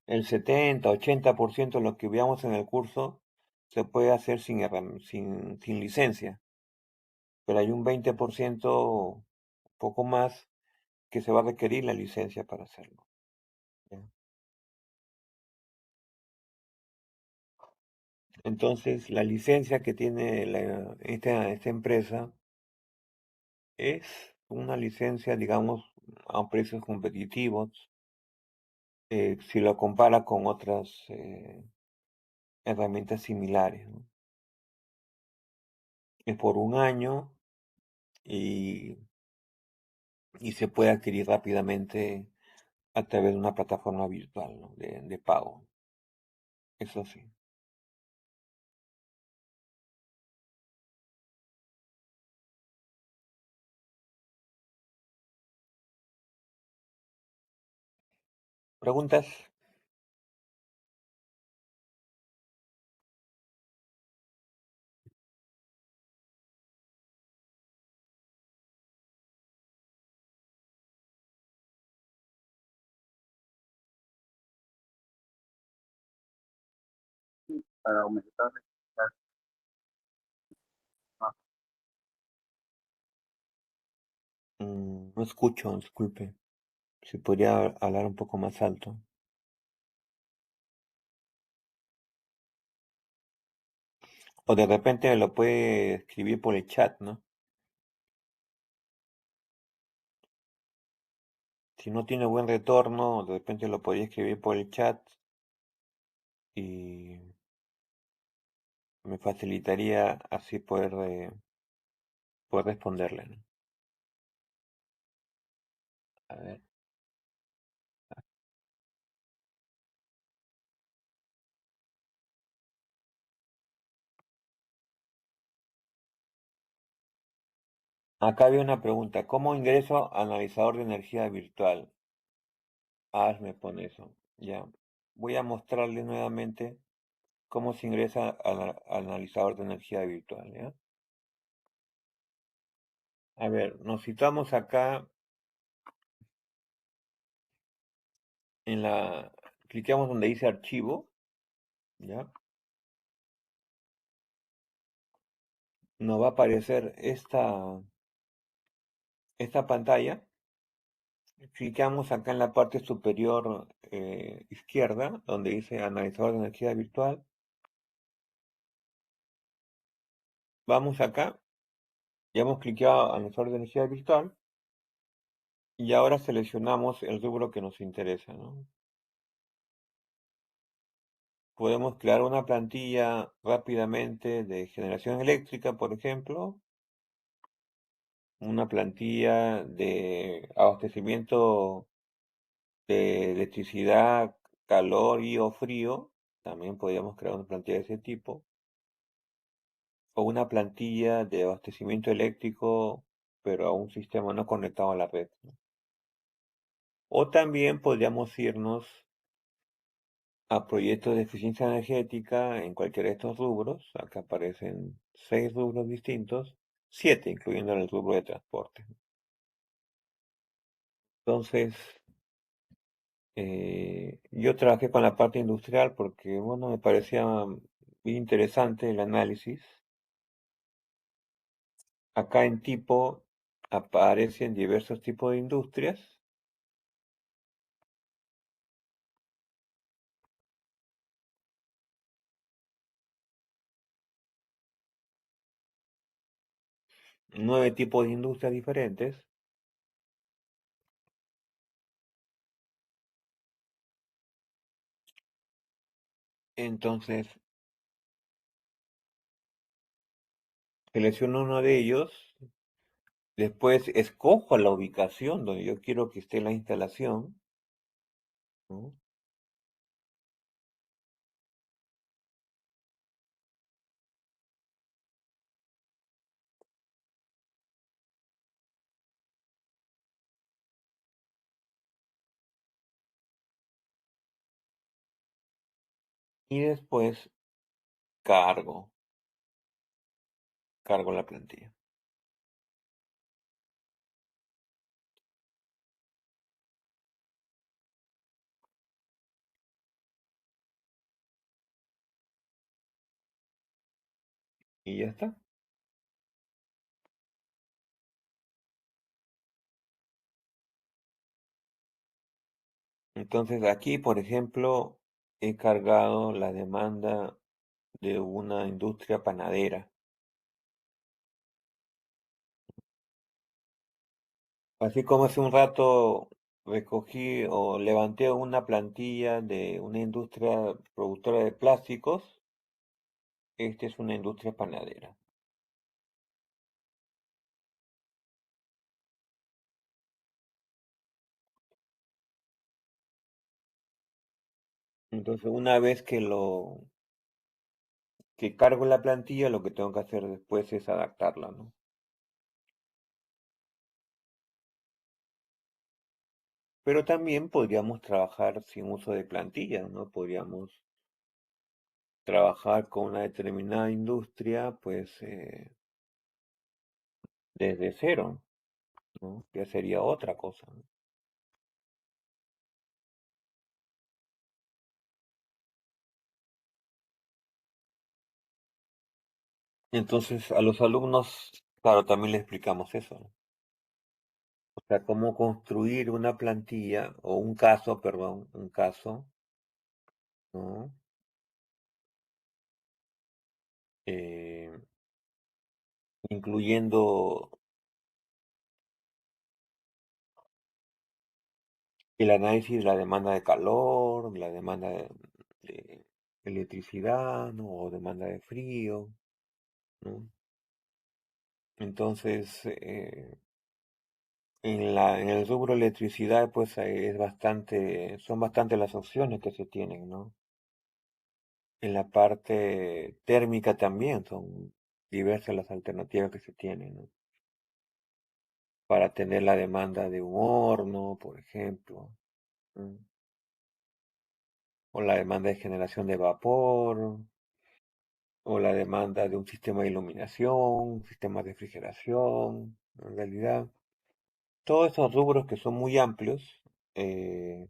el 70-80% de lo que veamos en el curso se puede hacer sin licencia, pero hay un 20%, poco más, que se va a requerir la licencia para hacerlo, ¿ya? Entonces, la licencia que tiene esta empresa es una licencia, digamos, a precios competitivos, si lo compara con otras herramientas similares, ¿no? Es por un año y, y se puede adquirir rápidamente a través de una plataforma virtual, ¿no? de pago. Eso sí. ¿Preguntas? Para aumentar más. No escucho, disculpe. Si podría hablar un poco más alto. O de repente me lo puede escribir por el chat, ¿no? Si no tiene buen retorno, de repente lo podría escribir por el chat y me facilitaría así poder responderle, ¿no? A ver. Acá había una pregunta. ¿Cómo ingreso al analizador de energía virtual? Me pone eso. Ya. Voy a mostrarle nuevamente cómo se ingresa al analizador de energía virtual, ¿ya? A ver, nos situamos acá en la... Cliqueamos donde dice archivo, ¿ya? Nos va a aparecer esta pantalla. Clicamos acá en la parte superior izquierda, donde dice analizador de energía virtual. Vamos acá, ya hemos clicado analizador de energía virtual y ahora seleccionamos el rubro que nos interesa, ¿no? Podemos crear una plantilla rápidamente de generación eléctrica, por ejemplo, una plantilla de abastecimiento de electricidad, calor y o frío. También podríamos crear una plantilla de ese tipo. O una plantilla de abastecimiento eléctrico, pero a un sistema no conectado a la red, ¿no? O también podríamos irnos a proyectos de eficiencia energética en cualquiera de estos rubros. Acá aparecen 6 rubros distintos, 7, incluyendo el rubro de transporte. Entonces, yo trabajé con la parte industrial porque, bueno, me parecía muy interesante el análisis. Acá en tipo aparecen diversos tipos de industrias. 9 tipos de industrias diferentes. Entonces, selecciono uno de ellos, después escojo la ubicación donde yo quiero que esté la instalación, ¿no? Y después cargo, cargo la plantilla. Y ya está. Entonces aquí, por ejemplo, he cargado la demanda de una industria panadera. Así como hace un rato recogí o levanté una plantilla de una industria productora de plásticos, esta es una industria panadera. Entonces, una vez que cargo la plantilla, lo que tengo que hacer después es adaptarla, ¿no? Pero también podríamos trabajar sin uso de plantillas, ¿no? Podríamos trabajar con una determinada industria, pues, desde cero, ¿no? Ya sería otra cosa, ¿no? Entonces, a los alumnos, claro, también les explicamos eso, ¿no? O sea, cómo construir una plantilla, o un caso, perdón, un caso, ¿no? Eh, incluyendo el análisis de la demanda de calor, de la demanda de electricidad, ¿no? O demanda de frío, ¿no? Entonces, en el rubro electricidad, pues son bastante las opciones que se tienen, ¿no? En la parte térmica también son diversas las alternativas que se tienen, ¿no? para atender la demanda de un horno, por ejemplo, ¿m? O la demanda de generación de vapor, o la demanda de un sistema de iluminación, un sistema de refrigeración, en realidad. Todos esos rubros que son muy amplios, eh,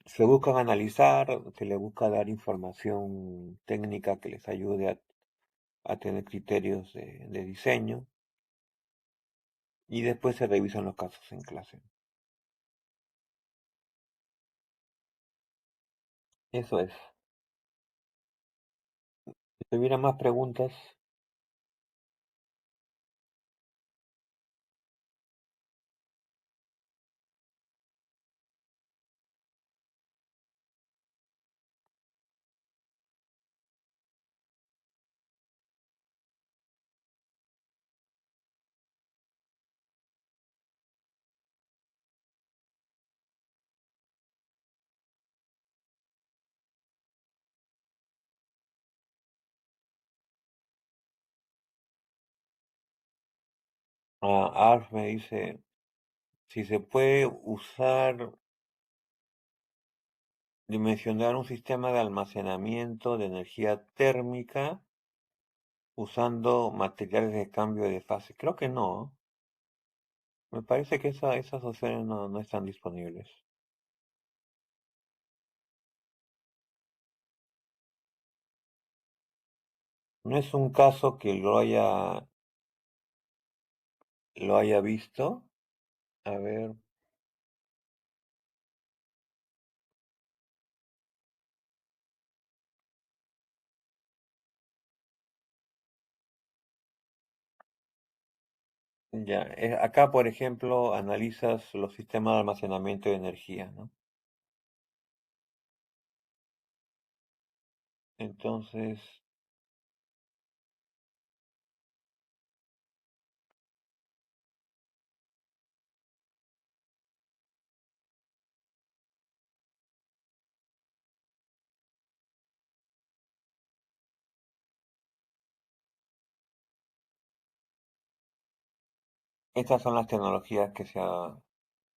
se buscan analizar, se le busca dar información técnica que les ayude a tener criterios de diseño y después se revisan los casos en clase. Eso es. Si tuviera más preguntas, Arf me dice si se puede usar, dimensionar un sistema de almacenamiento de energía térmica usando materiales de cambio de fase. Creo que no. Me parece que esas opciones no están disponibles. No es un caso que lo haya visto. A ver, ya. Acá, por ejemplo, analizas los sistemas de almacenamiento de energía, ¿no? Entonces, estas son las tecnologías que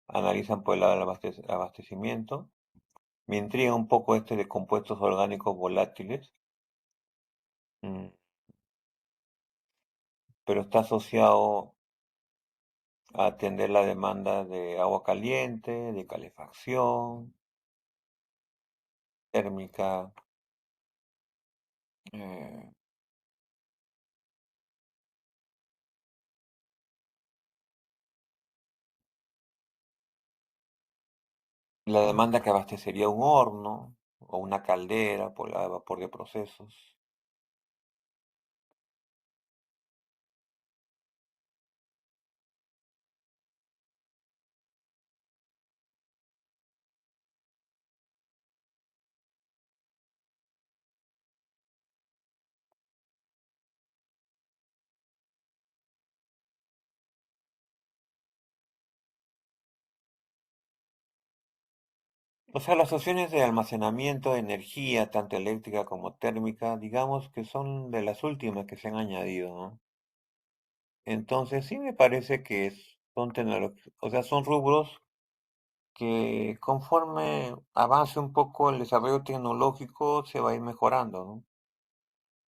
analizan por el lado del abastecimiento. Me intriga un poco este de compuestos orgánicos volátiles, mm, pero está asociado a atender la demanda de agua caliente, de calefacción, térmica, eh, la demanda que abastecería un horno o una caldera por la vapor de procesos. O sea, las opciones de almacenamiento de energía, tanto eléctrica como térmica, digamos que son de las últimas que se han añadido, ¿no? Entonces sí me parece que son tecnologías, o sea, son rubros que conforme avance un poco el desarrollo tecnológico se va a ir mejorando, ¿no?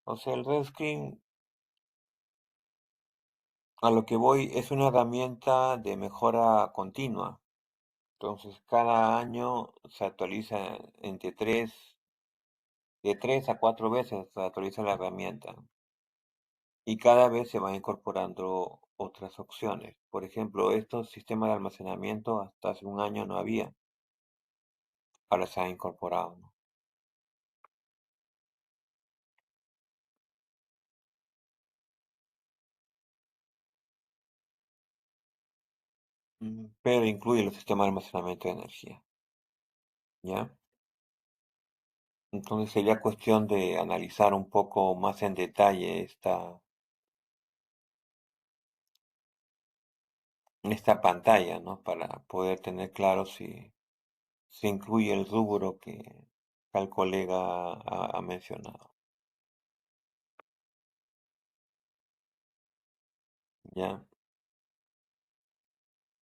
O sea, el Red Screen, a lo que voy, es una herramienta de mejora continua. Entonces, cada año se actualiza de 3 a 4 veces se actualiza la herramienta y cada vez se van incorporando otras opciones. Por ejemplo, estos sistemas de almacenamiento hasta hace un año no había, ahora se han incorporado, ¿no? Pero incluye los sistemas de almacenamiento de energía, ¿ya? Entonces sería cuestión de analizar un poco más en detalle esta pantalla, ¿no? Para poder tener claro si se incluye el rubro que el colega ha mencionado. Ya.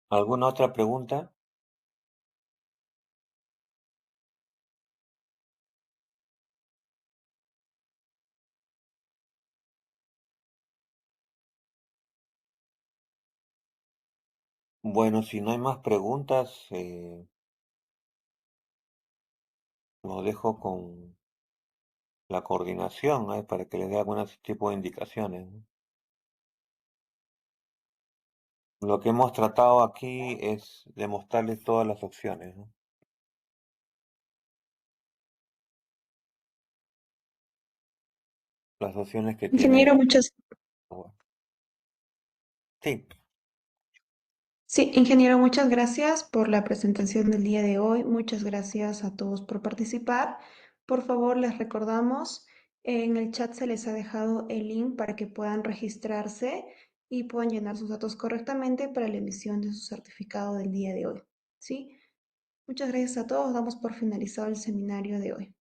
¿Alguna otra pregunta? Bueno, si no hay más preguntas, lo dejo con la coordinación, ¿no? Para que les dé algún tipo de indicaciones, ¿no? Lo que hemos tratado aquí es demostrarles todas las opciones, ¿no? Las opciones que tiene. Ingeniero, muchas, Bueno, sí, sí, ingeniero, muchas gracias por la presentación del día de hoy. Muchas gracias a todos por participar. Por favor, les recordamos, en el chat se les ha dejado el link para que puedan registrarse y puedan llenar sus datos correctamente para la emisión de su certificado del día de hoy. ¿Sí? Muchas gracias a todos. Damos por finalizado el seminario de hoy.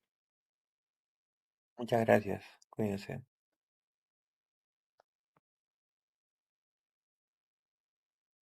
muchas gracias. Cuídense.